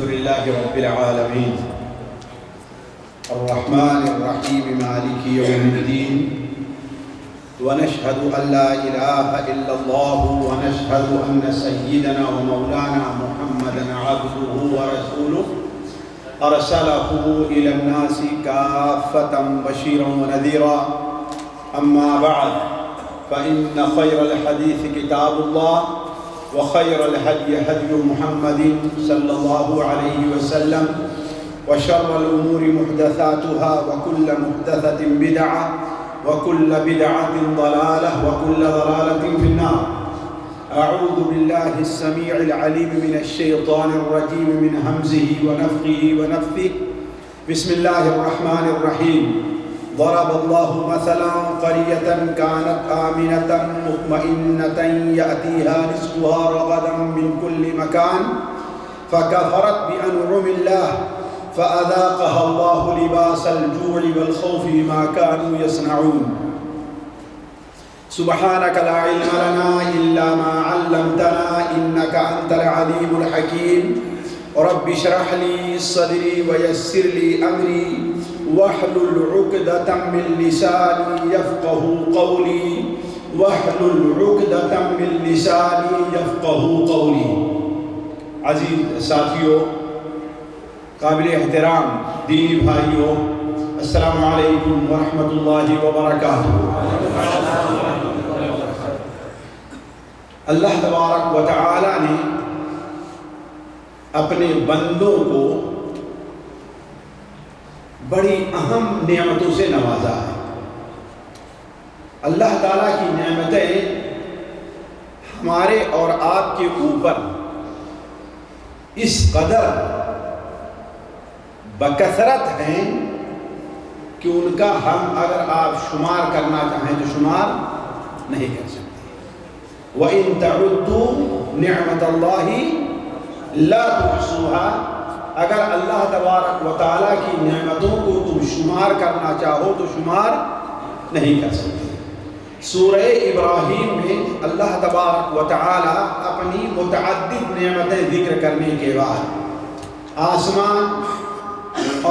الحمد لله رب العالمين الرحمن الرحيم مالك يوم الدين ونشهد أن لا إله إلا الله ونشهد أن سيدنا ومولانا محمدا عبده ورسوله أرسله إلى الناس كافة بشيرا ونذيرا أما بعد فإن خير الحديث كتاب الله وخير الهدي هدي محمد صلى الله عليه وسلم وشر الأمور محدثاتها وكل محدثة بدعة وكل بدعة ضلالة وكل ضلالة في النار. أعوذ بالله السميع العليم من الشيطان الرجيم من همزه ونفخه ونفثه. بسم الله الرحمن الرحيم. ضرب الله مثلا قرية كانت آمنة مطمئنة يأتيها رزقها رغدا من كل مكان فكفرت بأنعم الله فأذاقها الله لباس الجوع والخوف بما كانوا يصنعون. سبحانك لا علم لنا إلا ما علمتنا إنك أنت العليم الحكيم. رب اشرح لي صدري ويسر لي أمري واحلل عقدة من لساني يفقه قولي واحلل عقدة من لساني يفقه قولي. عزیز ساتھیوں، قابل احترام دینی بھائیوں، السلام علیکم ورحمۃ اللہ وبرکاتہ۔ اللہ تبارک و تعالی نے اپنے بندوں کو بڑی اہم نعمتوں سے نوازا ہے۔ اللہ تعالیٰ کی نعمتیں ہمارے اور آپ کے اوپر اس قدر بکثرت ہیں کہ ان کا ہم اگر آپ شمار کرنا چاہیں تو شمار نہیں کر سکتے۔ وَإِن تَعُدُّوا نِعْمَةَ اللَّهِ لَا تُحْصُوهَا، اگر اللہ تبارک و تعالیٰ کی نعمتوں کو تم شمار کرنا چاہو تو شمار نہیں کر سکتے۔ سورہ ابراہیم میں اللہ تبارک و تعالیٰ اپنی متعدد نعمتیں ذکر کرنے کے بعد آسمان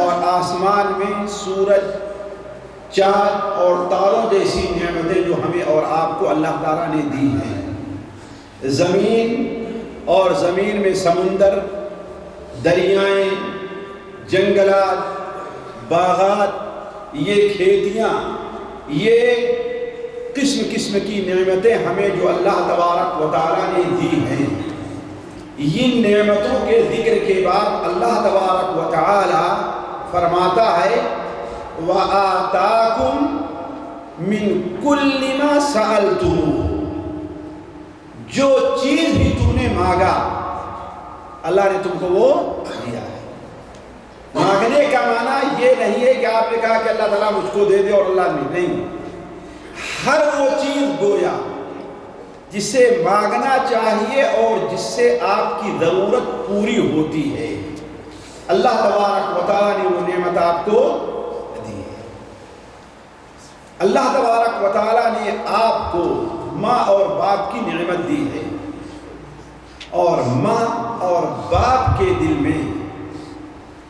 اور آسمان میں سورج، چاند اور تاروں جیسی نعمتیں جو ہمیں اور آپ کو اللہ تعالیٰ نے دی ہیں، زمین اور زمین میں سمندر، دریائیں، جنگلات، باغات، یہ کھیتیاں، یہ قسم قسم کی نعمتیں ہمیں جو اللہ تبارک و تعالیٰ نے دی ہیں، ان نعمتوں کے ذکر کے بعد اللہ تبارک و تعالی فرماتا ہے وَآتَاكُمْ مِنْ كُلِّ مَا سَأَلْتُمُوهُ، جو چیز بھی تم نے مانگا اللہ نے تم کو وہ دیا ہے۔ مانگنے کا معنی یہ نہیں ہے کہ آپ نے کہا کہ اللہ تعالیٰ مجھ کو دے دے اور اللہ نہیں، ہر وہ چیز گویا جسے مانگنا چاہیے اور جس سے آپ کی ضرورت پوری ہوتی ہے، اللہ تبارک و تعالیٰ نے وہ نعمت آپ کو دی ہے۔ اللہ تبارک و تعالیٰ نے آپ کو ماں اور باپ کی نعمت دی ہے، اور ماں اور باپ کے دل میں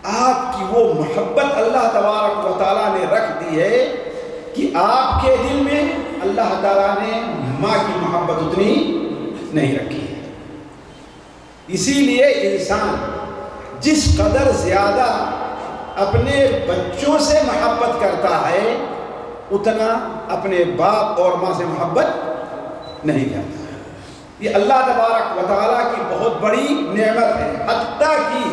آپ کی وہ محبت اللہ تبارک و تعالیٰ نے رکھ دی ہے کہ آپ کے دل میں اللہ تعالیٰ نے ماں کی محبت اتنی نہیں رکھی ہے۔ اسی لیے انسان جس قدر زیادہ اپنے بچوں سے محبت کرتا ہے اتنا اپنے باپ اور ماں سے محبت نہیں کرتا ہے۔ یہ اللہ تبارک و تعالیٰ کی بہت بڑی نعمت ہے، حتیٰ کہ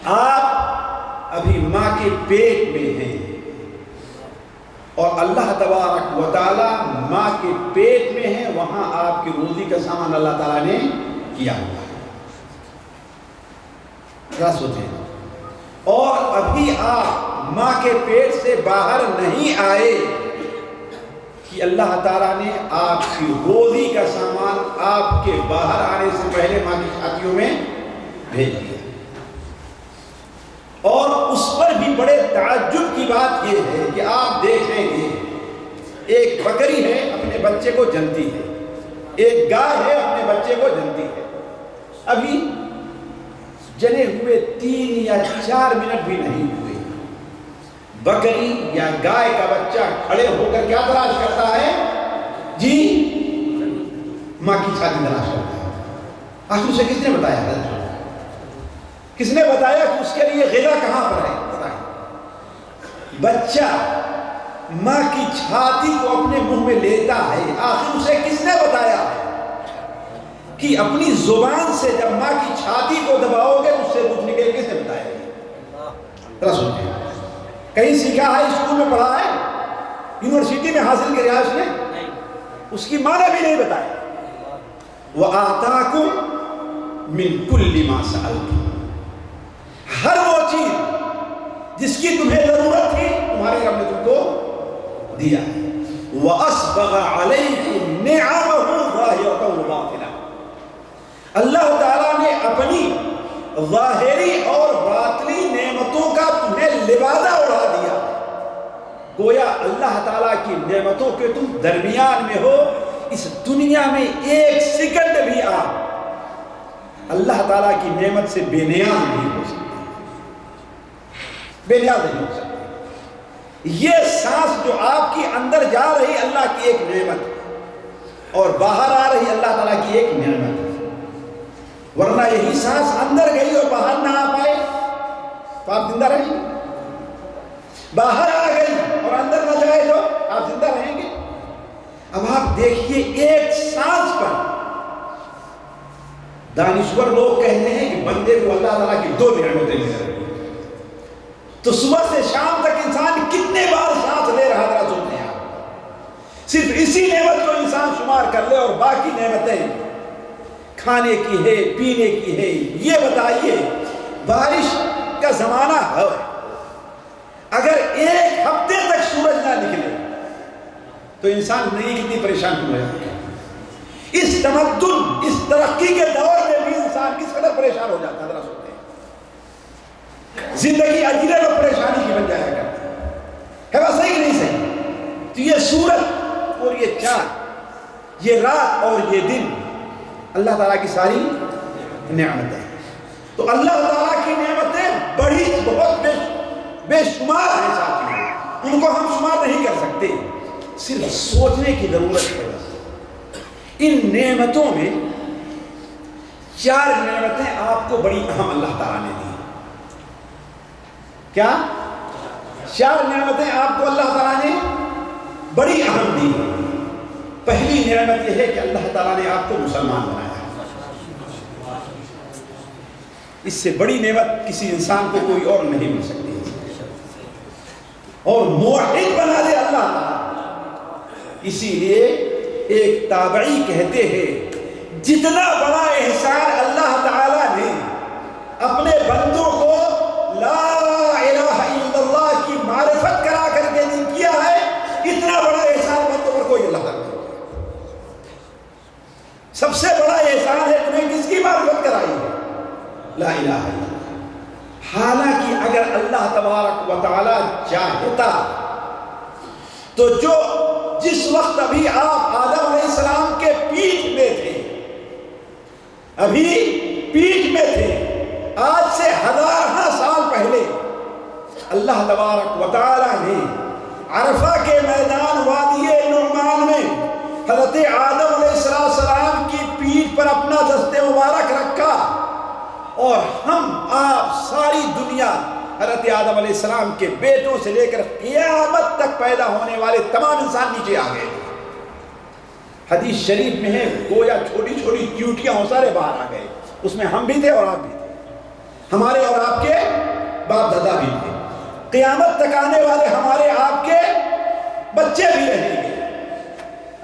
آپ ابھی ماں کے پیٹ میں ہیں اور اللہ تبارک و تعالیٰ ماں کے پیٹ میں ہے، وہاں آپ کی روزی کا سامان اللہ تعالیٰ نے کیا ہوا ہے۔ ذرا سوچیں، اور ابھی آپ ماں کے پیٹ سے باہر نہیں آئے کہ اللہ تعالیٰ نے آپ کی روزی کا سامان آپ کے باہر آنے سے پہلے ماں کی چھاتیوں میں بھیج دیا۔ اور اس پر بھی بڑے تعجب کی بات یہ ہے کہ آپ دیکھیں گے ایک بکری ہے اپنے بچے کو جنتی ہے، ایک گائے ہے اپنے بچے کو جنتی ہے۔ ابھی جنے ہوئے 3 یا 4 منٹ بھی نہیں ہوئے، بکری یا گائے کا بچہ کھڑے ہو کر کیا تلاش کرتا ہے؟ جی ماں کی چھاتی تلاش کرتا ہے۔ آخر اسے کس نے بتایا؟ کس نے بتایا کہ اس کے لیے غذا کہاں پر ہے؟ بچہ ماں کی چھاتی کو اپنے منہ میں لیتا ہے، آخر اسے کس نے بتایا کہ اپنی زبان سے جب ماں کی چھاتی کو دباؤ گے تو اس سے دودھ نکلے؟ کس نے بتایا؟ ذرا سنیے، کہیں سیکھا ہے؟ اسکول میں پڑھا ہے؟ یونیورسٹی میں حاصل کیا اس نے؟ اس کی ماں نے بھی نہیں بتایا۔ وَآتَاكُم مِّن كُلِّ مَا سَأَلْتُمْ، ہر وہ چیز جس کی تمہیں ضرورت تھی تمہارے رب نے تم کو دیا ہے۔ وَأَسْبَغَ عَلَيْكُمْ نِعَمَهُ ظَاهِرَةً وَبَاطِنَةً، اللہ تعالیٰ نے اپنی ظاہری اور باطنی نعمتوں کا تمہیں لبادہ اڑا دیا، گویا اللہ تعالیٰ کی نعمتوں کے تم درمیان میں ہو۔ اس دنیا میں 1 سیکنڈ بھی آپ اللہ تعالیٰ کی نعمت سے بے نیاز نہیں ہو سکتے، بے نیاز نہیں ہو سکتے۔ یہ سانس جو آپ کی اندر جا رہی اللہ کی ایک نعمت ہے، اور باہر آ رہی اللہ تعالیٰ کی ایک نعمت ہے، ورنہ یہی سانس اندر گئی اور باہر نہ آ پائے تو آپ زندہ رہیں گے، باہر آ گئی اور اندر نہ جائے تو آپ زندہ رہیں گے۔ اب آپ دیکھیے ایک سانس پر دانشور لوگ کہتے ہیں کہ بندے کو اللہ تعالیٰ کی 2 نعمتیں مل رہی ہیں، تو صبح سے شام تک انسان کتنے بار سانس لے رہا تھا سنتے ہیں آپ؟ صرف اسی نعمت کو انسان شمار کر لے اور باقی نعمتیں کھانے کی ہے، پینے کی ہے۔ یہ بتائیے بارش کا زمانہ ہے، اگر 1 ہفتے تک سورج نہ نکلے تو انسان نہیں کتنی پریشان ہو جائے گا۔ اس تمدن، اس ترقی کے دور میں بھی انسان کس قدر پریشان ہو جاتا ہے، ذرا سوچتے ہیں۔ زندگی اجلے میں پریشانی کی بن جایا کرتی ہے، بس صحیح نہیں صحیح؟ تو یہ سورج اور یہ چاند، یہ رات اور یہ دن اللہ تعالیٰ کی ساری نعمتیں، تو اللہ تعالیٰ کی نعمتیں بڑی بہت بے شمار ہیں ساتھی، ان کو ہم شمار نہیں کر سکتے، صرف سوچنے کی ضرورت ہے۔ ان نعمتوں میں 4 نعمتیں آپ کو بڑی اہم اللہ تعالیٰ نے دی۔ کیا 4 نعمتیں آپ کو اللہ تعالیٰ نے بڑی اہم دی؟ پہلی نعمت یہ ہے کہ اللہ تعالیٰ نے آپ کو مسلمان بنایا۔ اس سے بڑی نعمت کسی انسان کو کوئی اور نہیں مل سکتی، اور موحد بنا دے اللہ تعالیٰ۔ اسی لیے ایک تابعی کہتے ہیں جتنا بڑا احسان اللہ تعالیٰ نے اپنے بندوں کو لا الہ الا اللہ کی معرفت کرا کر کے نہیں کیا ہے، اتنا بڑا احسان بندوں پر کوئی اللہ تعالیٰ نہیں کیا۔ سب سے بڑا احسان ہے تمہیں کس کی معرفت کرائی ہے؟ لا الہ الا اللہ۔ حالانکہ اگر اللہ تبارک و تعالیٰ چاہتا تو جس وقت ابھی آپ آدم علیہ السلام کے پیٹھ میں تھے، ابھی پیٹھ میں تھے، آج سے 1000 سال پہلے اللہ تبارک و تعالیٰ نے عرفہ کے میدان وادی نعمان میں حضرت آدم علیہ السلام کی پیٹھ پر اپنا دست مبارک رکھا، اور ہم آپ ساری دنیا حضرت آدم علیہ السلام کے بیٹوں سے لے کر قیامت تک پیدا ہونے والے تمام انسان نیچے آ گئے۔ حدیث شریف میں ہے گویا چھوٹی چھوٹی چیوٹیاں ہو سارے باہر آ گئے، اس میں ہم بھی تھے اور آپ بھی تھے، ہمارے اور آپ کے باپ دادا بھی تھے، قیامت تک آنے والے ہمارے آپ کے بچے بھی رہیں گے۔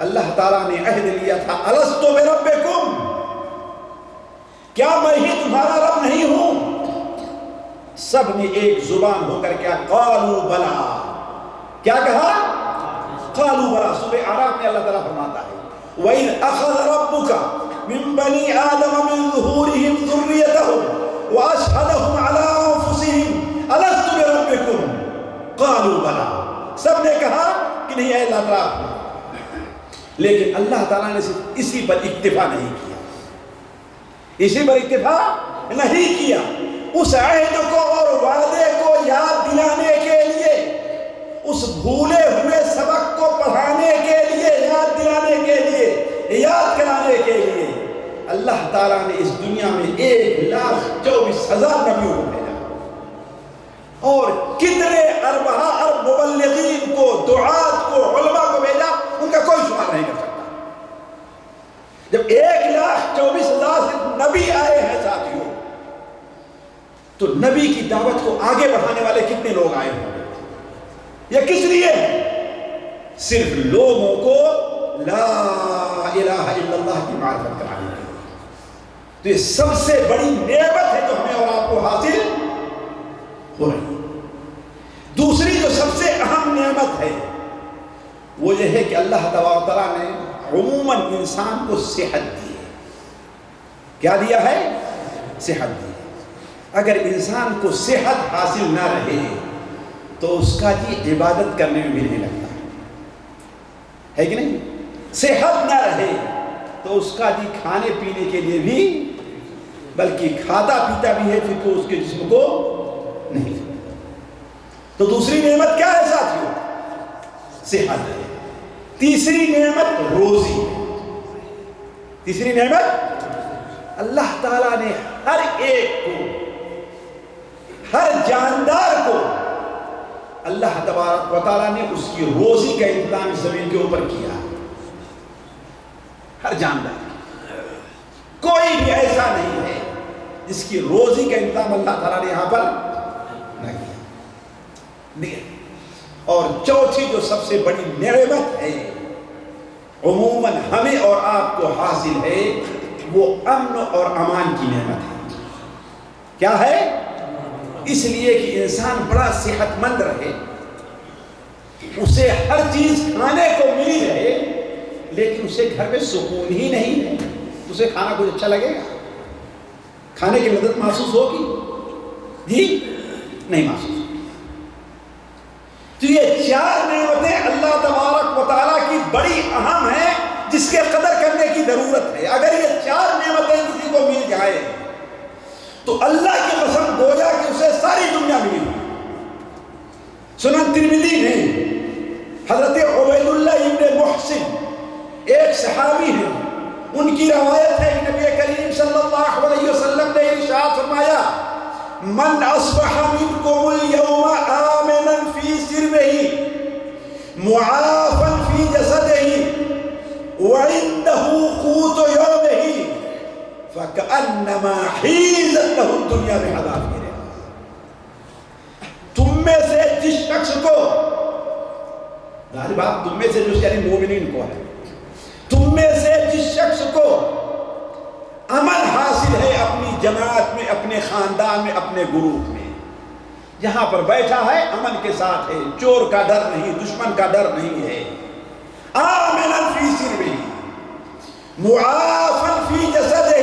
اللہ تعالیٰ نے عہد لیا تھا الستو بربکم، کیا میں ہی تمہارا رب نہیں ہوں؟ سب نے ایک زبان ہو کر کیا قالوا بلا، کیا کہا؟ قالوا بلا۔ سورہ اعراف میں اللہ تعالیٰ فرماتا ہے وَإِذْ أَخَذَ رَبُّكَ مِنْ بَنِي آدَمَ مِنْ ظُهُورِهِمْ ذُرِّيَّتَهُمْ وَأَشْهَدَهُمْ عَلَىٰ أَنفُسِهِمْ أَلَسْتُ بِرَبِّكُمْ قَالُوا بَلَىٰ۔ سب نے کہا کہ نہیں ہے اللہ تعالیٰ، لیکن اللہ تعالیٰ نے صرف اسی پر اکتفا نہیں کیا، اسی پر اکتفا نہیں کیا، اس عہد کو اور وعدے کو یاد دلانے کے لیے، اس بھولے ہوئے سبق کو پڑھانے کے لیے، یاد دلانے کے لیے، یاد کرانے کے لیے اللہ تعالیٰ نے اس دنیا میں 1,24,000 نبیوں کو بھیجا، اور کتنے ارب مبلغین کو، دعات کو، علماء کو بھیجا، ان کا کوئی شمار نہیں کر سکتا۔ جب 1,24,000 نبی آئے ہیں ساتھیوں، تو نبی کی دعوت کو آگے بڑھانے والے کتنے لوگ آئے ہوں گے؟ یہ کس لیے ہے؟ صرف لوگوں کو لا الہ الا اللہ کی معرفت کرانے کے لیے۔ تو یہ سب سے بڑی نعمت ہے جو ہمیں اور آپ کو حاصل ہو رہی ہے۔ دوسری جو سب سے اہم نعمت ہے وہ یہ ہے کہ اللہ تعالیٰ نے عموماً انسان کو صحت دی ہے۔ کیا دیا ہے؟ صحت دی ہے۔ اگر انسان کو صحت حاصل نہ رہے تو اس کا جی عبادت کرنے میں بھی نہیں لگتا ہے کہ نہیں؟ صحت نہ رہے تو اس کا جی کھانے پینے کے لیے بھی، بلکہ کھاتا پیتا بھی ہے پھر تو اس کے جسم کو نہیں۔ تو دوسری نعمت کیا ہے ساتھیوں؟ صحت ہے۔ تیسری نعمت روزی ہے۔ تیسری نعمت اللہ تعالیٰ نے ہر ایک کو، ہر جاندار کو اللہ تبارک و تعالیٰ نے اس کی روزی کا انتظام اس زمین کے اوپر کیا۔ ہر جاندار، کوئی بھی ایسا نہیں ہے جس کی روزی کا انتظام اللہ تعالیٰ نے یہاں پر نہ کیا۔ اور چوتھی جو سب سے بڑی نعمت ہے عموماً ہمیں اور آپ کو حاصل ہے، وہ امن اور امان کی نعمت ہے۔ کیا ہے؟ اس لیے کہ انسان بڑا صحت مند رہے، اسے ہر چیز کھانے کو ملی رہے، لیکن اسے گھر میں سکون ہی نہیں ہے، اسے کھانا کچھ اچھا لگے گا؟ کھانے کی لذت محسوس ہوگی؟ جی نہیں محسوس ہوگی۔ تو یہ 4 نعمتیں اللہ تبارک و تعالیٰ کی بڑی اہم ہیں، جس کے قدر کرنے کی ضرورت ہے۔ اگر یہ 4 نعمتیں کسی کو مل جائے تو اللہ کی قسم گویا کہ اسے ساری دنیا ملی ہوئی۔ سنن ترمذی میں حضرت عبید اللہ ابن محسن ایک صحابی ہیں، ان کی روایت ہے کہ نبی کریم صلی اللہ علیہ وسلم نے ارشاد فرمایا، من اصبح منکم اليوم آمنا فی سربہ معافا فی جسدہ وعنده قوت یومہ فکأنما حیزت له الدنیا بحذافیرها۔ تم میں سے جس شخص کو، ظاہر بات تم میں سے جو یعنی مومنین کو ہے، تم میں سے جس شخص کو امن حاصل ہے اپنی جماعت میں، اپنے خاندان میں، اپنے گروپ میں، جہاں پر بیٹھا ہے امن کے ساتھ ہے، چور کا ڈر نہیں، دشمن کا ڈر نہیں ہے، آمنا فی سربہ معافا فی جسدہ،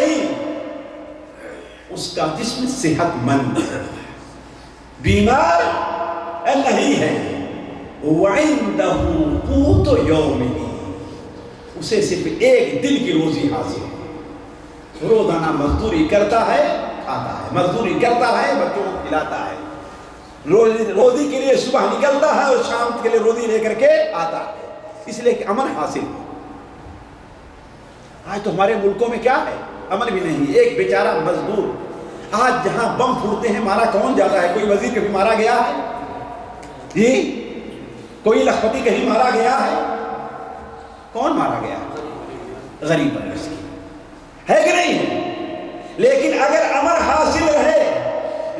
اس کا جسم صحت مند ہے، بیمار نہیں ہے، وَعِنْدَهُ قُوتُ يَوْمِهِ، اسے صرف ایک دن کی روزی حاصل ہے۔ روزانہ مزدوری کرتا ہے، کھاتا ہے، مزدوری کرتا ہے، بچوں کو کھلاتا ہے، روزی کے لیے صبح نکلتا ہے اور شام کے لیے روزی لے کر کے آتا ہے، اس لیے کہ امن حاصل ہے۔ آج تو ہمارے ملکوں میں کیا ہے؟ امن بھی نہیں۔ ایک بیچارہ مزدور، آج جہاں بم پھوٹتے ہیں مارا کون جاتا ہے؟ کوئی وزیر کبھی مارا گیا ہے؟ جی کوئی لکھپتی کہیں مارا گیا ہے؟ کون مارا گیا؟ غریب مسکین ہے کہ نہیں؟ لیکن اگر امن حاصل رہے،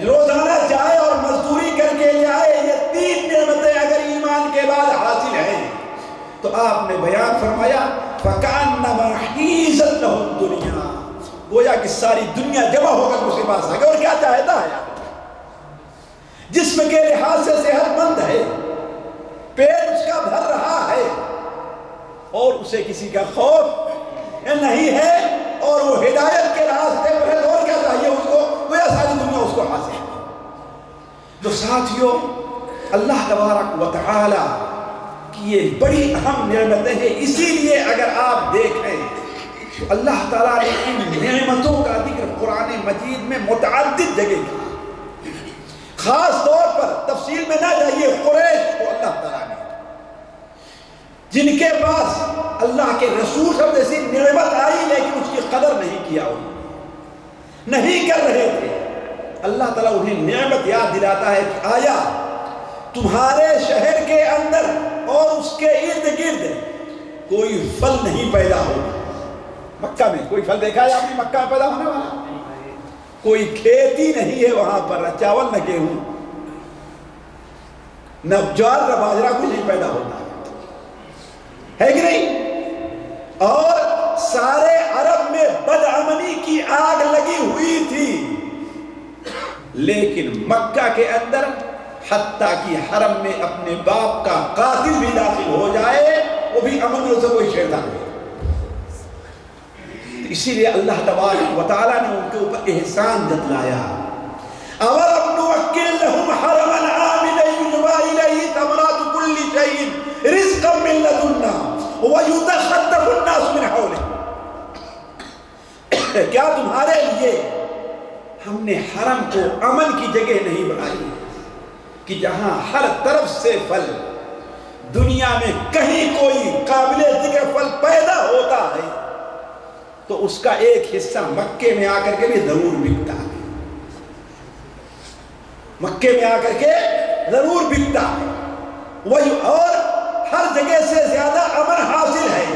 روزانہ جائے اور مزدوری کر کے لے آئے، یہ 3 نعمتیں اگر ایمان کے بعد حاصل ہیں تو آپ نے بیان فرمایا فَكَأَنَّمَا حِيزَتْ لَهُ الدُّنْيَا، گویا کہ ساری دنیا جمع ہو کر اس کے پاس آ گئی۔ اور کیا چاہتا ہے؟ جسم کے لحاظ سے صحت مند ہے، پیٹ اس کا بھر رہا ہے، اور اسے کسی کا خوف نہیں ہے، اور وہ ہدایت کے راستے پر ہے، اور کیا چاہیے اس کو؟ گویا ساری دنیا اس کو حاصل ہے۔ تو ساتھیوں، اللہ تبارک و تعالی کی یہ بڑی اہم نعمتیں ہیں۔ اسی لیے اگر آپ دیکھیں اللہ تعالیٰ نے ان نعمتوں کا ذکر قرآن مجید میں متعدد جگہ کیا۔ خاص طور پر تفصیل میں نہ جائیے، قریش کو اللہ تعالیٰ نے، جن کے پاس اللہ کے رسول سب جیسی نعمت آئی لیکن اس کی قدر نہیں کیا، نہیں کر رہے تھے، اللہ تعالیٰ انہیں نعمت یاد دلاتا ہے کہ آیا تمہارے شہر کے اندر اور اس کے ارد گرد کوئی پھل نہیں پیدا ہوگا؟ مکہ میں کوئی پھل دیکھا ہے آپ نے مکہ میں پیدا ہونے والا؟ کوئی کھیتی نہیں ہے وہاں پر، نہ چاول نہ گیہوں نہ جوار نہ باجرہ، کچھ نہیں پیدا ہوتا ہے کہ نہیں؟ اور سارے عرب میں بدامنی کی آگ لگی ہوئی تھی، لیکن مکہ کے اندر حتیٰ کہ حرم میں اپنے باپ کا قاتل بھی داخل ہو جائے وہ بھی امن میں اسے کوئی چھیڑتا نہیں۔ اسی لیے اللہ تبارک و تعالیٰ نے ان کے اوپر احسان جتلایا، أَوَلَمْ نُمَكِّنْ لَهُمْ حَرَمًا آمِنًا يُجْبَى إِلَيْهِ ثَمَرَاتُ كُلِّ شَيْءٍ رِزْقًا مِّن لَّدُنَّا وَيُتَخَطَّفُ النَّاسُ مِنْ حَوْلِهِ۔ کیا تمہارے لیے ہم نے حرم کو امن کی جگہ نہیں بنائی کہ جہاں ہر طرف سے پھل، دنیا میں کہیں کوئی قابل ذکر پھل پیدا ہوتا ہے تو اس کا ایک حصہ مکے میں آ کر کے بھی ضرور بکتا ہے، مکے میں آ کر کے ضرور بکتا ہے، اور ہر جگہ سے زیادہ امن حاصل ہے،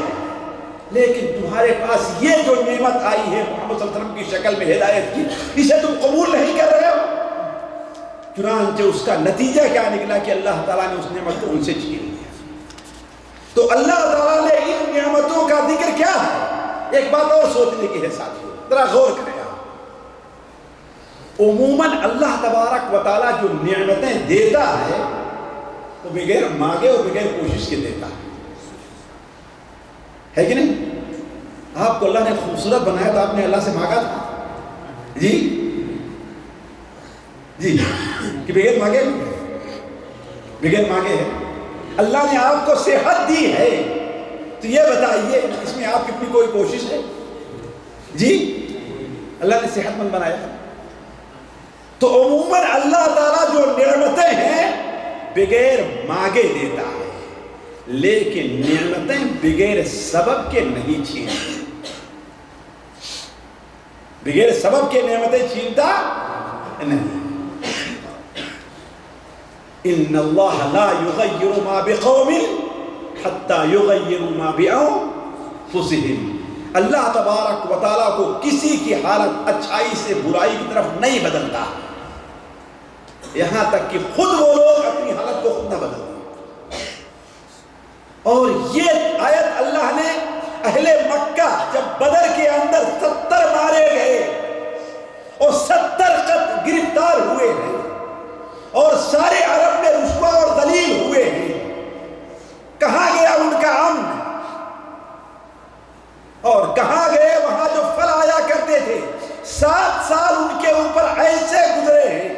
لیکن تمہارے پاس یہ جو نعمت آئی ہے محمد صلی اللہ علیہ وسلم کی شکل میں ہدایت کی، اسے تم قبول نہیں کر رہے ہو۔ چنانچہ اس کا نتیجہ کیا نکلا کہ اللہ تعالیٰ نے اس نعمت کو ان سے چھین لیا۔ تو اللہ تعالیٰ نے ان نعمتوں کا ذکر کیا ہے؟ ایک بات اور سوچنے کی ہے ساتھیوں، ذرا غور کریں آپ۔ عموماً اللہ تبارک و تعالیٰ جو نعمتیں دیتا ہے وہ بغیر مانگے اور بغیر کوشش کے دیتا ہے کہ نہیں؟ آپ کو اللہ نے خوبصورت بنایا تو آپ نے اللہ سے مانگا تھا؟ جی جی کہ بغیر مانگے؟ بغیر مانگے ہے۔ اللہ نے آپ کو صحت دی ہے تو یہ بتائیے اس میں آپ کی اپنی کوئی کوشش ہے؟ جی اللہ نے صحت مند بنایا ہے۔ تو عموماً اللہ تعالیٰ جو نعمتیں ہیں بغیر مانگے دیتا ہے، لیکن نعمتیں بغیر سبب کے نہیں چھینتا، بغیر سبب کے نعمتیں چھینتا نہیں۔ ان اللہ لا یغیر ما بقوم حتی یغیروا ما بانفسہم۔ اللہ تبارک و تعالیٰ کو کسی کی حالت اچھائی سے برائی کی طرف نہیں بدلتا یہاں تک کہ خود وہ لوگ اپنی حالت کو خود نہ بدلتے۔ اور یہ آیت اللہ نے اہل مکہ جب بدر کے اندر 70 مارے گئے اور 70 قد گرفتار ہوئے ہیں اور سارے عرب میں رسوا اور ذلیل ہوئے ہیں، کہاں گیا ان کا امن؟ اور کہاں گئے وہاں جو پھل آیا کرتے تھے؟ 7 سال ان کے اوپر ایسے گزرے ہیں،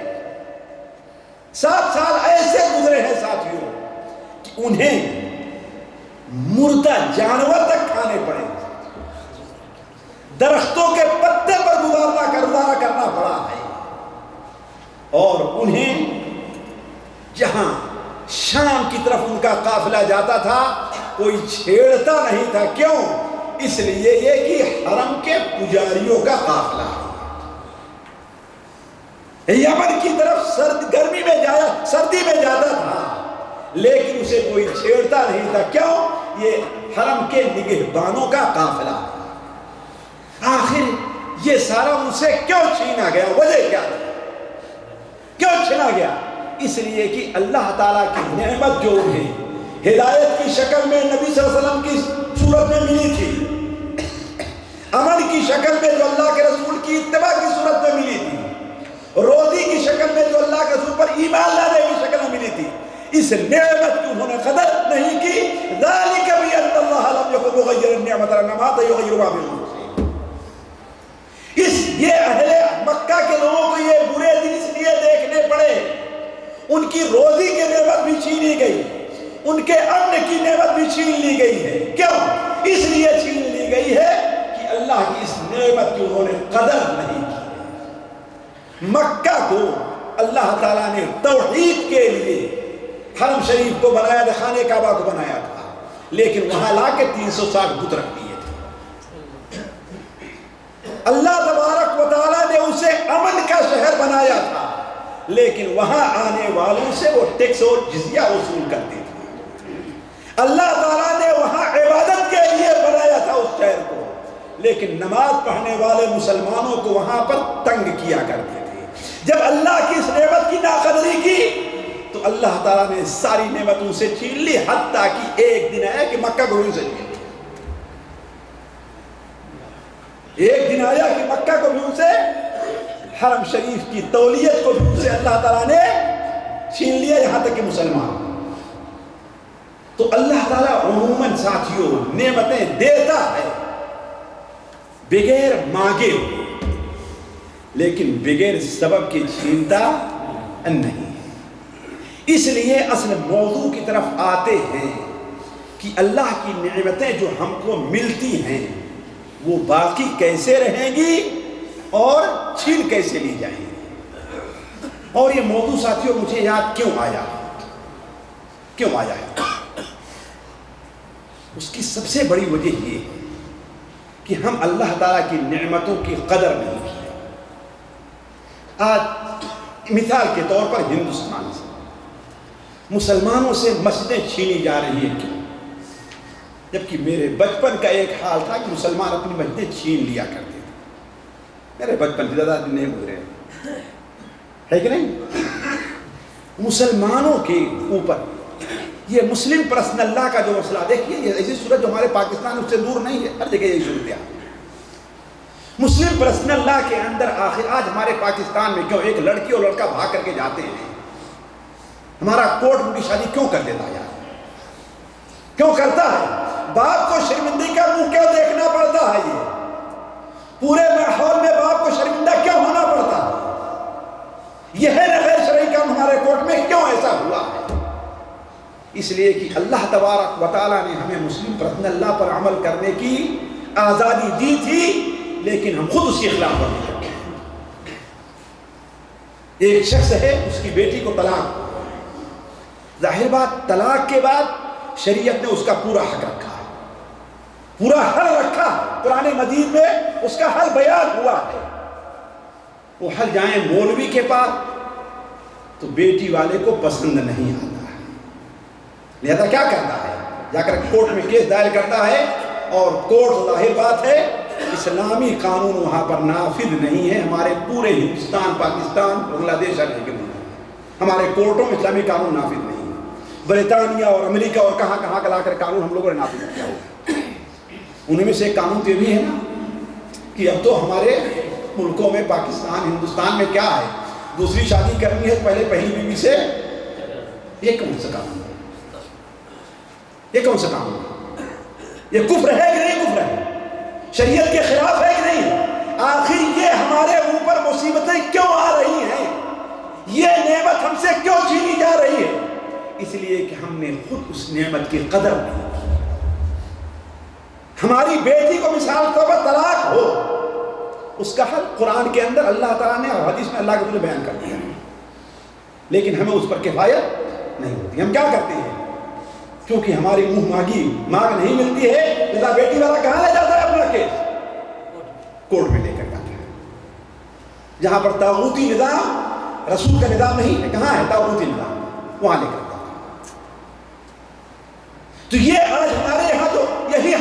7 سال ایسے گزرے ہیں ساتھیوں کہ انہیں مردہ جانور تک کھانے پڑے، درختوں کے پتے پر گزارا کرنا پڑا ہے، اور انہیں جہاں شام کی طرف ان کا قافلہ جاتا تھا کوئی چھیڑتا نہیں تھا۔ کیوں؟ اس لیے یہ کہ حرم کے پجاریوں کا قافلہ ہے، یمن کی طرف گرمی میں سردی میں جاتا تھا لیکن اسے کوئی چھیڑتا نہیں تھا۔ کیوں؟ یہ حرم کے نگہبانوں کا قافلہ ہے۔ آخر یہ سارا ان سے کیوں چھینا گیا؟ وجہ کیا تھی؟ کیوں چھینا گیا؟ اس لیے کہ اللہ تعالیٰ کی نعمت جو انہیں ہدایت کی شکل میں نبی صلی اللہ علیہ وسلم کی صورت میں ملی تھی، امن کی شکل میں جو اللہ کے رسول کی اتباع کی صورت میں ملی تھی، روزی کی شکل میں جو اللہ کے رسول پر ایمان لانے کی شکل میں ملی تھی، اس نعمت کی انہوں نے قدر نہیں کی۔ ذالک بأن اللہ لم یکن مغیرا نعمۃ انعمها یغیر ما بانفسہم۔ یہ اہل مکہ کے لوگوں کو یہ برے دن اس لیے دیکھنے پڑے، ان کی روزی کی نعمت بھی چھینی گئی، ان کے امن کی نعمت بھی چھین لی گئی ہے۔ کیوں؟ اس لیے چھین لی گئی ہے کہ اللہ کی اس نعمت کی انہوں نے قدر نہیں کی۔ مکہ کو اللہ تعالیٰ نے توحید کے لیے حرم شریف کو بنایا تھا، خانہ کعبہ کو بنایا تھا، لیکن وہاں لا کے 360 بت رکھ دیے تھے۔ اللہ تبارک و تعالیٰ نے اسے امن کا شہر بنایا تھا، لیکن وہاں آنے والوں سے وہ ٹیکس اور جزیہ وصول کرتے تھے۔ اللہ تعالیٰ نے وہاں عبادت کے لیے بنایا تھا اس شہر کو، لیکن نماز پڑھنے والے مسلمانوں کو وہاں پر تنگ کیا کرتے تھے۔ جب اللہ کی اس نعمت کی ناقدری کی تو اللہ تعالیٰ نے ساری نعمتوں سے چھین لی، حتیٰ کہ ایک دن آیا کہ مکہ کو بھی سے چھین لی۔ ایک دن آیا کہ مکہ کو بھی سے، حرم شریف کی تولیت کو بھی سے اللہ تعالیٰ نے چھین لیا، یہاں تک کہ مسلمان۔ تو اللہ تعالیٰ عموماً ساتھیوں نعمتیں دیتا ہے بغیر مانگے، لیکن بغیر سبب کے چھینتا نہیں۔ اس لیے اصل موضوع کی طرف آتے ہیں کہ اللہ کی نعمتیں جو ہم کو ملتی ہیں وہ باقی کیسے رہیں گی اور چھین کیسے لی جائیں گی۔ اور یہ موضوع ساتھیوں مجھے یاد کیوں آیا ہے؟ اس کی سب سے بڑی وجہ یہ ہے کہ ہم اللہ تعالیٰ کی نعمتوں کی قدر نہیں کی۔ آج مثال کے طور پر ہندوستان سے مسلمانوں سے مسجدیں چھینی جا رہی ہیں، کیوں؟ جبکہ میرے بچپن کا ایک حال تھا کہ مسلمان اپنی مسجدیں چھین لیا کرتے تھے۔ میرے بچپن سے زیادہ دن نہیں گزرے ہے کہ نہیں؟ مسلمانوں کے اوپر یہ مسلم پرسنل لا کا جو مسئلہ، دیکھیے یہ ایسی صورت جو ہمارے پاکستان اس سے دور نہیں ہے، ہر جگہ یہی صورت ہے۔ مسلم پرسنل لا کے اندر آخر آج ہمارے پاکستان میں کیوں ایک لڑکی اور لڑکا بھاگ کر کے جاتے ہیں؟ ہمارا کورٹ ان کی شادی کیوں کر دیتا ہے یار؟ کیوں کرتا ہے؟ باپ کو شرمندگی کا منہ کیوں دیکھنا پڑتا ہے؟ یہ پورے ماحول میں باپ کو شرمندہ کیوں ہونا پڑتا ہے؟ یہ ہے نہ غیر شرعی کام ہمارے کورٹ میں کیوں ایسا ہوا ہے؟ اس لیے کہ اللہ تبارک و تعالیٰ نے ہمیں مسلم پرسنل لا پر عمل کرنے کی آزادی دی تھی، لیکن ہم خود اس کی خلاف ورزی کرتے ہیں۔ ایک شخص ہے، اس کی بیٹی کو طلاق، ظاہر بات طلاق کے بعد شریعت نے اس کا پورا حق رکھا ہے، پورا حل رکھا ہے۔ قرآن مجید میں اس کا حل بیان ہوا ہے۔ وہ حل جائیں مولوی کے پاس تو بیٹی والے کو پسند نہیں آتا ہے، لہذا کیا کرتا ہے؟ جا کر کورٹ میں کیس دائر کرتا ہے، اور کورٹ ظاہر بات ہے اسلامی قانون وہاں پر نافذ نہیں ہے۔ ہمارے پورے ہندوستان، پاکستان، بنگلہ دیش ہمارے کورٹوں میں اسلامی قانون نافذ نہیں ہے۔ برطانیہ اور امریکہ اور کہاں کہاں کا لا کر قانون ہم لوگوں نے نافذ کیا ہوا۔ انہیں میں سے ایک قانون تو یہ بھی ہے نا کہ اب تو ہمارے ملکوں میں، پاکستان، ہندوستان میں کیا ہے، دوسری شادی کرنی ہے پہلے پہلی بیوی سے۔ یہ کون سا قانون ہے؟ یہ کون سا قانون ہے؟ یہ کفر ہے کہ نہیں کفر ہے؟ شریعت کے خلاف ہے کہ نہیں؟ آخر یہ ہمارے اوپر مصیبتیں کیوں آ رہی ہیں؟ یہ نعمت ہم سے کیوں چھینی جا رہی ہے؟ اس لیے کہ ہم نے خود اس نعمت کی قدر نہیں کی۔ ہماری بیٹی کو مثال کے طور پر طلاق ہو، اس کا حل قرآن کے اندر اللہ تعالیٰ نے اور حدیث میں اللہ کے رسول نے بیان کر دیا، لیکن ہمیں اس پر کفایت نہیں ہوتی۔ ہم کیا کرتے ہیں؟ کیونکہ ہماری منہ مانگی مانگ نہیں ملتی ہے، لہذا بیٹی والا کہاں لے جاتا ہے اپنا کیس؟ کورٹ میں لے کر جاتا ہے، جہاں پر طاغوتی نظام، رسول کا نظام نہیں ہے۔ کہاں ہے طاغوتی نظام؟ وہاں لے کر جاتا ہے۔ تو یہ آج ہمارے یہاں تو یہی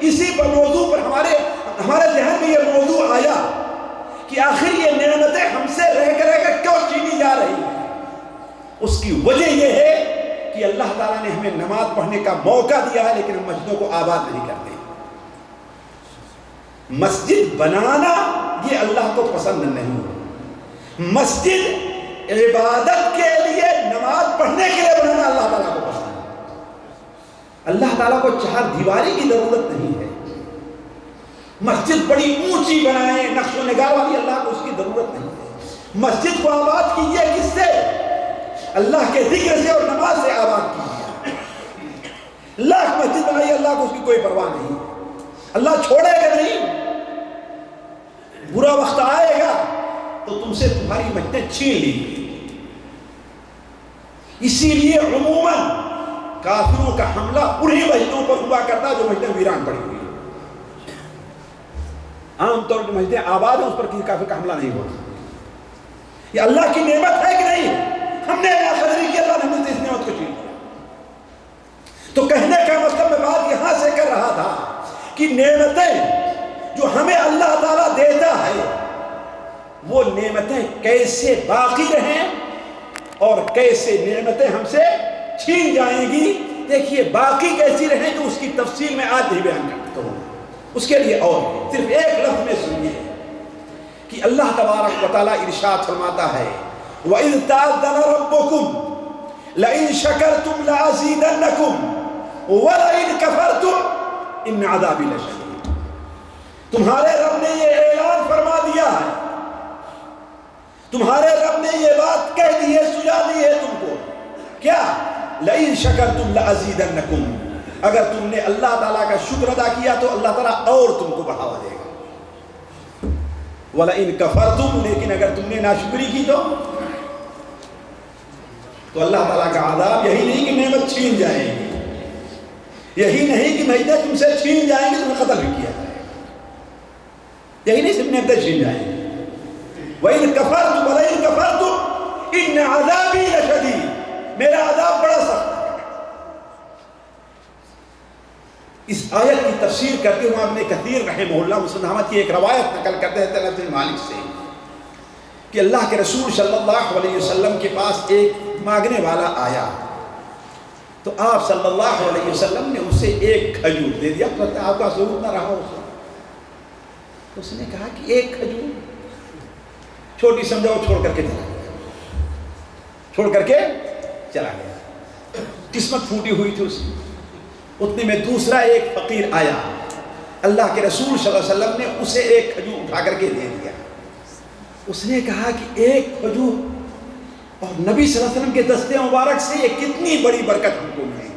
اسی پر موضوع پر ہمارے ذہن میں یہ موضوع آیا کہ آخر یہ نعمتیں ہم سے رہ کر کیوں چھینی جا رہی ہیں؟ اس کی وجہ یہ ہے کہ اللہ تعالیٰ نے ہمیں نماز پڑھنے کا موقع دیا ہے، لیکن ہم مسجدوں کو آباد نہیں کرتے۔ مسجد بنانا یہ اللہ کو پسند نہیں۔ مسجد عبادت کے لیے، نماز پڑھنے کے لیے بنانا اللہ تعالیٰ کو پسند ہے۔ اللہ تعالیٰ کو چار دیواری کی ضرورت نہیں ہے۔ مسجد بڑی اونچی بنائیں، نقش و نگار والی، اللہ کو اس کی ضرورت نہیں ہے۔ مسجد کو آباد کیجیے کس سے؟ اللہ کے ذکر سے اور نماز سے آباد کیجیے۔ لاکھ مسجد بنائی، اللہ کو اس کی کوئی پرواہ نہیں، اللہ چھوڑے گا نہیں۔ برا وقت آئے گا تو تم سے تمہاری مسجدیں چھین لی۔ اسی لیے عموماً کافروں کا حملہ انہیں مسجدوں پر ہوا کرتا جو مسجدیں ویران پڑی ہوئی. عام طور پر مسجدیں آباد ہیں، اس پر کسی کافر کا حملہ نہیں ہوتا. یہ اللہ کی نعمت ہے کہ نہیں؟ ہم نے قدری کی، اللہ نے ہمیں اس نعمت کو چھین لیا. تو کہنے کا مطلب میں بات یہاں سے کر رہا تھا کہ نعمتیں جو ہمیں اللہ تعالیٰ دیتا ہے وہ نعمتیں کیسے باقی رہیں اور کیسے نعمتیں ہم سے چھین جائیں گی. دیکھیے باقی کیسی رہیں جو اس کی تفصیل میں آج بھی بیان کرتا ہوں. اس کے لیے اور صرف ایک لفظ میں سنیے کہ اللہ تبارک و تعالیٰ ارشاد فرماتا ہے وَإِذْ تَأَذَّنَ رَبُّكُمْ لَئِن شَكَرْتُمْ لَأَزِيدَنَّكُمْ وَلَئِن كَفَرْتُمْ إِنَّ عَذَابِي لَشَدِيدٌ. تمہارے رب نے یہ اعلان فرما دیا ہے، تمہارے رب نے یہ بات کہہ دی ہے، سجا دی ہے تم کو. کیا؟ لَئِن شَكَرْتُمْ لَأَزِيدَنَّكُمْ. اگر تم نے اللہ تعالیٰ کا شکر ادا کیا تو اللہ تعالیٰ اور تم کو بڑھاوا دے گا. وَلَئِن كَفَرْتُمْ. لیکن اگر تم نے ناشکری کی تو اللہ تعالیٰ کا عذاب یہی نہیں کہ نعمت چھین جائے گی، یہی نہیں کہ مہینے تم سے چھین جائیں گے، تمہیں قتل بھی کیا جائے گا. یہی نہیں صرف نعمتیں چھین جائیں گی. وَإِن كَفَرْتُمْ وَلَئِن كَفَرْتُمْ إِنَّ عَذَابِي لَشَدِيدٌ. میرا عذاب بڑا سخت ہے. اس آیت کی تفسیر کرتے ہوئے ابن کثیر رحمہ اللہ مسند احمد کی ایک روایت نقل کرتے ہیں انس بن مالک سے کہ اللہ کے رسول صلی اللہ علیہ وسلم کے پاس ایک مانگنے والا آیا تو آپ صلی اللہ علیہ وسلم نے اسے ایک کھجور دے دیا. آپ کا ضرور نہ رہا اس نے کہا کہ ایک کھجور چھوٹی سمجھاؤ، چھوڑ کر کے چلا گیا. قسمت پھوٹی ہوئی تھی اس کی. اتنے میں دوسرا ایک فقیر آیا، اللہ کے رسول صلی اللہ علیہ وسلم نے اسے ایک کھجور اٹھا کر کے دے دیا. اس نے کہا کہ ایک کھجور، اور نبی صلی اللہ علیہ وسلم کے دستے مبارک سے یہ کتنی بڑی برکت ہم کو ملی.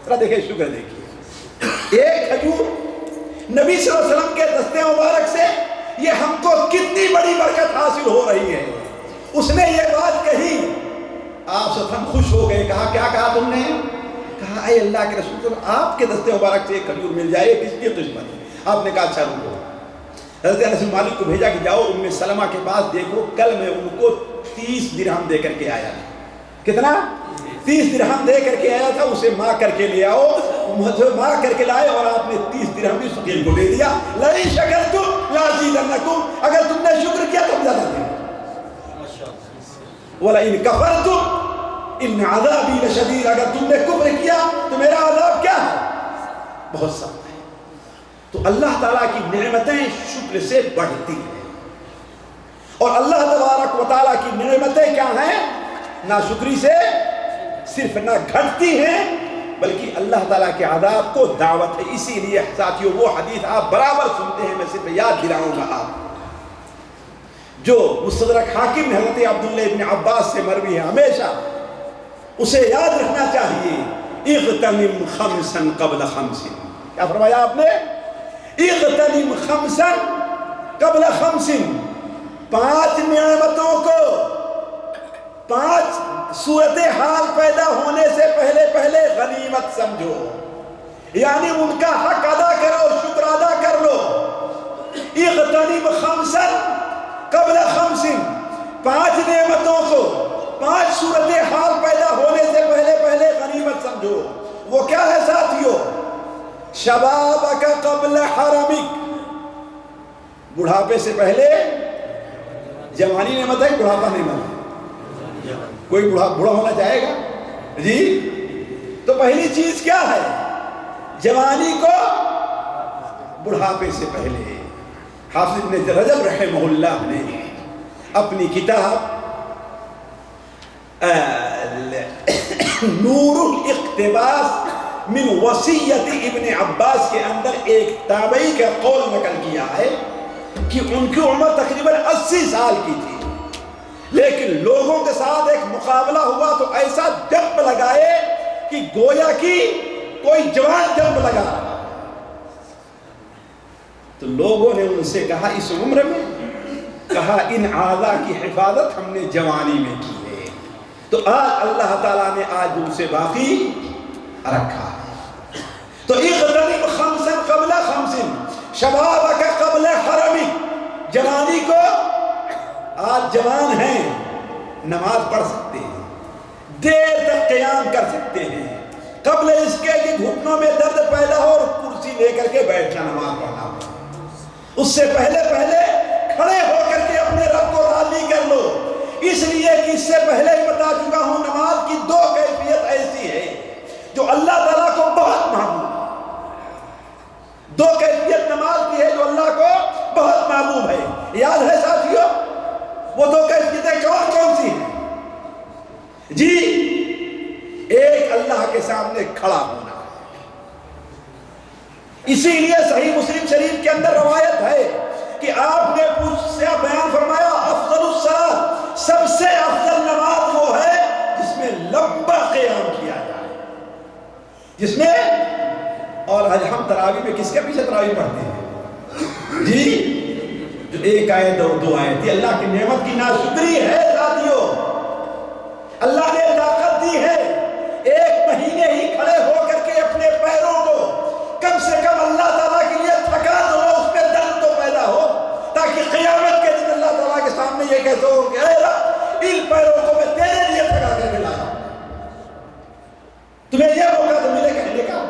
ذرا دیکھیں، شکر دیکھیے، ایک کھجور نبی صلی اللہ علیہ وسلم کے دستے مبارک سے یہ ہم کو کتنی بڑی برکت حاصل ہو رہی ہے. اس نے یہ بات کہی، آپ سے ہم خوش ہو گئے. کہا کیا کہا تم نے؟ کہا اے اللہ کے رسول آپ کے دستے مبارک سے ایک کھجور مل جائے، کس کی قسمت ہے؟ آپ نے کہا اچھا رکو. حضرت انس بن مالک کو بھیجا کہ جاؤ ام سلمہ کے پاس دیکھو، کل میں ان کو 30 درہم دے کر کے آیا تھا. کتنا؟ 30 درہم دے کر کے آیا تھا. اسے ماں کر کے لے آؤ. ماں کر کے لائے اور آپ نے 30 درہم بھی فقیر کو دے دیا. لئن شکرتم لازیدنکم. اگر تم نے شکر کیا تو زیادہ دیں. وَلَئِن كَفَرْتُمْ إِنَّ عَذَابِي لَشَدِيدٌ. اگر تم نے کفر کیا تو میرا عذاب کیا ہے؟ بہت سخت ہے. تو اللہ تعالیٰ کی نعمتیں شکر سے بڑھتی ہیں، اور اللہ تبارک و تعالیٰ کی نعمتیں کیا ہیں؟ ناشکری سے صرف نہ گھٹتی ہیں بلکہ اللہ تعالیٰ کے عذاب کو دعوت ہے. اسی لیے ساتھیوں وہ حدیث آپ برابر سنتے ہیں، میں صرف یاد دلاؤں گا آپ، جو مستدرک حاکم حضرت عبداللہ ابن عباس سے مروی ہے. ہمیشہ اسے یاد رکھنا چاہیے، اغتنم خمسا قبل خمس. کیا فرمایا آپ نے؟ اغتنم خمسا قبل خمس. 5 نعمتوں کو 5 صورتحال پیدا ہونے سے پہلے غنیمت سمجھو، یعنی ان کا حق ادا کرو، شکر ادا کر لو. اغتنم خمسا قبل خمس. 5 نعمتوں کو 5 صورتحال پیدا ہونے سے پہلے غنیمت سمجھو. وہ کیا ہے ساتھیو؟ شبابک قبل حرمک. بڑھاپے سے پہلے جوانی نعمت ہے، بڑھاپا نعمت ہے. کوئی بڑھا ہونا چاہے گا جی؟ تو پہلی چیز کیا ہے؟ جوانی کو بڑھاپے سے پہلے. حافظ ابن رجب رحمہ اللہ نے اپنی کتاب نور الاقتباس من وصیت ابن عباس کے اندر ایک تابعی کا قول نقل کیا ہے کہ ان کی عمر تقریباً 80 سال کی تھی، لیکن لوگوں کے ساتھ ایک مقابلہ ہوا تو ایسا جمپ لگائے کہ گویا کی کوئی جوان جمپ لگا رہا. تو لوگوں نے ان سے کہا اس عمر میں، کہا ان اعضاء کی حفاظت ہم نے جوانی میں کی ہے. تو آج اللہ تعالیٰ نے آج ان سے باقی رکھا ہے۔ تو اغتنم خمسا قبل خمسن، شبابک قبل حرمک، جوانی کو، آج جوان ہیں، نماز پڑھ سکتے ہیں، دیر تک قیام کر سکتے ہیں، قبل اس کے کہ گھٹنوں میں درد پیدا ہو اور کرسی لے کر کے بیٹھنا نماز پڑھنا ہو، اس سے پہلے کھڑے ہو کر کے اپنے رب کو راضی کر لو۔ اس لیے کہ اس سے پہلے ہی بتا چکا ہوں، نماز کی دو کیفیت ایسی ہے جو اللہ تعالیٰ کو بہت محبوب ہے۔ دو کیفیت نماز کی ہے جو اللہ کو بہت محبوب ہے، یاد ہے ساتھیو؟ وہ دو کیفیتیں کون کون سی ہیں؟ جی، ایک اللہ کے سامنے کھڑا ہونا ہے۔ اسی لیے صحیح مسلم شریف کے اندر روایت ہے کہ آپ نے سے بیان فرمایا، افضل الصلاۃ، سب سے افضل نماز وہ ہے جس میں لمبا قیام کیا جائے، جس میں، اور آج ہم تراویح میں کس کے پیچھے تراویح پڑھتے ہیں؟ جی، جو ایک آیت اور دو آیت، یہ اللہ کی نعمت کی ناشکری ہے ساتھیو۔ اللہ نے طاقت دی ہے، ایک مہینے ہی کھڑے ہو کر کے اپنے پیروں کو کم سے کم اللہ تعالیٰ کے لیے تھکا دو، اس میں درد تو پیدا ہو، تاکہ قیامت کے دن اللہ تعالیٰ کے سامنے یہ کہتے ہو کہ اے رب، ان پیروں کو میں تیرے لیے تھکا کر کے لایا۔ تمہیں یہ موقع تو ملے کہنے کا۔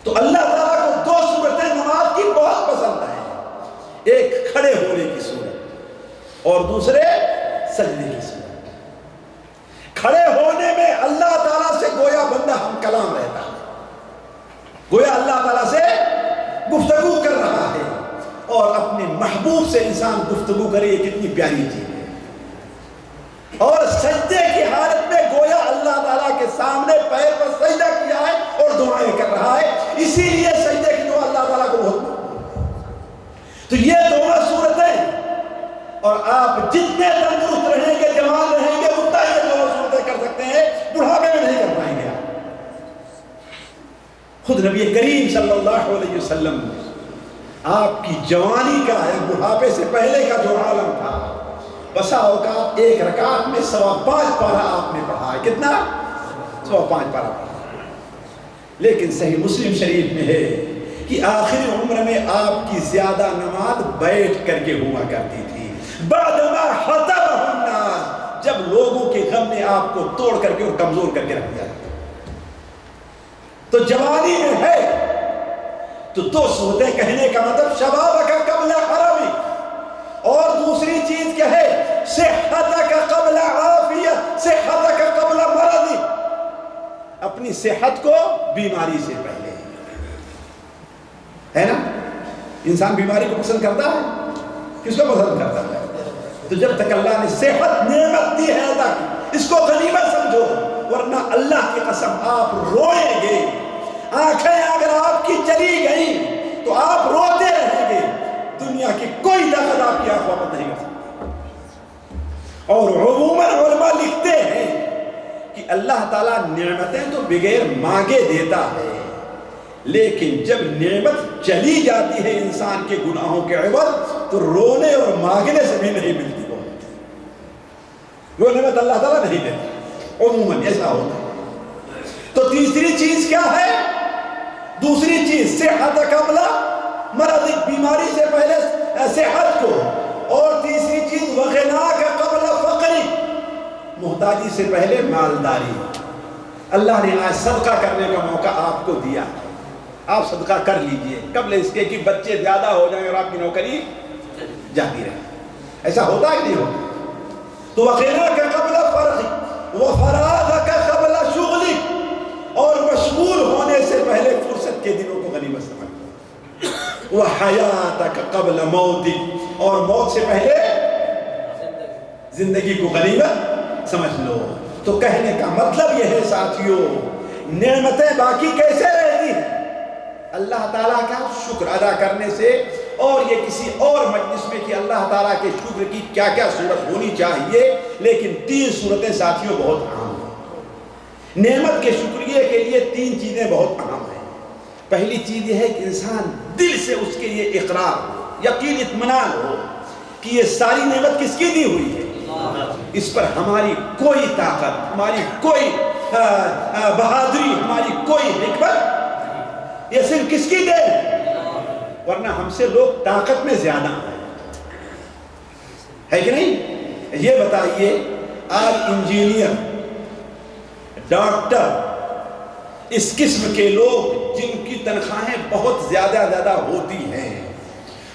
تو اللہ تعالیٰ کو دو صورتیں نماز کی بہت پسند ہے، ایک کھڑے ہونے کی صورت اور دوسرے سجدے کی صورت۔ کھڑے ہونے میں اللہ تعالیٰ سے گویا بندہ ہم کلام رہتا ہے، گویا اللہ تعالیٰ سے گفتگو کر رہا ہے، اور اپنے محبوب سے انسان گفتگو کرے، یہ کتنی پیاری چیز ہے۔ اور سجدے کی حالت میں گویا اللہ تعالیٰ کے سامنے پیر پر سجدہ کیا ہے اور دعائیں کر رہا ہے، اسی لیے سجدے کی دعا اللہ تعالیٰ کو بہت محبوب ہے۔ تو یہ دونوں صورتیں، اور آپ جتنے تندرست رہیں گے، جوان رہیں گے، اتنا یہ دونوں صورتیں کر سکتے ہیں، بڑھاپے میں نہیں کر پائیں گے۔ خود نبی کریم صلی اللہ علیہ وسلم آپ کی جوانی کا یا بڑھاپے سے پہلے کا جو عالم تھا، بسا اوقات ایک رکعت میں 5.25 پارہ آپ نے پڑھا ہے۔ کتنا؟ 5.25 پارہ پڑھا۔ لیکن صحیح مسلم شریف میں ہے کہ آخری عمر میں آپ کی زیادہ نماز بیٹھ کر کے ہوا کرتی تھی، بعدما حطبہ الناس، جب لوگوں کے غم نے آپ کو توڑ کر کے اور کمزور کر کے رکھ دیا۔ تو جوانی میں ہے تو دو صورتیں کہنے کا مطلب شبابک قبل حرمک، اور دوسری چیز کیا ہے؟ صحتک قبل عافیت، صحتک قبل مرضک، اپنی صحت کو بیماری سے پہلے، ہے نا؟ انسان بیماری کو پسند کرتا ہے، کس کو پسند کرتا ہے؟ تو جب تک اللہ نے صحت نعمت دی ہے عطا کی، اس کو غنیمت سمجھو، ورنہ اللہ کی قسم آپ روئیں گے، آنکھیں اگر آپ کی چلی گئی تو آپ روتے رہیں گے، دنیا کی کوئی طاقت آپ کی آنکھوں پر نہیں کر سکتی۔ اور عموماً علماء لکھتے ہیں کہ اللہ تعالیٰ نعمتیں تو بغیر مانگے دیتا ہے، لیکن جب نعمت چلی جاتی ہے انسان کے گناہوں کے عوض تو رونے اور مانگنے سے بھی نہیں ملتی، وہ نعمت اللہ تعالیٰ نہیں دیتا، عموماً ایسا ہوتا ہے۔ تو تیسری چیز کیا ہے؟ دوسری چیز صحت قبل مرض، بیماری سے پہلے صحت کو، اور تیسری چیز وغناک قبل فقر، محتاجی سے پہلے مالداری۔ اللہ نے آج صدقہ کرنے کا موقع آپ کو دیا، آپ صدقہ کر لیجئے قبل اس کے کہ بچے زیادہ ہو جائیں اور آپ کی نوکری جاتی رہے۔ ایسا ہوتا ہے کہ نہیں ہوتا؟ تو وغناک قبل فرغ وفراغک قبل شغلک، اور مشغول ہونے سے پہلے فرصت کے دنوں کو غنیمت سمجھ لو، وحیاتک قبل موتک، اور موت سے پہلے زندگی کو غنیمت سمجھ لو۔ تو کہنے کا مطلب یہ ہے ساتھیو، نعمتیں باقی کیسے رہتی ہیں؟ اللہ تعالیٰ کا شکر ادا کرنے سے، اور یہ کسی اور مجلس میں کہ اللہ تعالیٰ کے شکر کی کیا کیا صورت ہونی چاہیے، لیکن 3 صورتیں ساتھیوں بہت اہم ہیں۔ نعمت کے شکریہ کے لیے 3 چیزیں بہت اہم ہیں۔ پہلی چیز یہ ہے کہ انسان دل سے اس کے لیے اقرار ہو، یقین اطمینان ہو کہ یہ ساری نعمت کس کی دی ہوئی ہے؟ اس پر ہماری کوئی طاقت، ہماری کوئی بہادری، ہماری کوئی حکمت، یہ صرف کس کی دین؟ ورنہ ہم سے لوگ طاقت میں زیادہ ہیں، ہے کہ نہیں؟ یہ بتائیے آج انجینئر، ڈاکٹر، اس قسم کے لوگ جن کی تنخواہیں بہت زیادہ ہوتی ہیں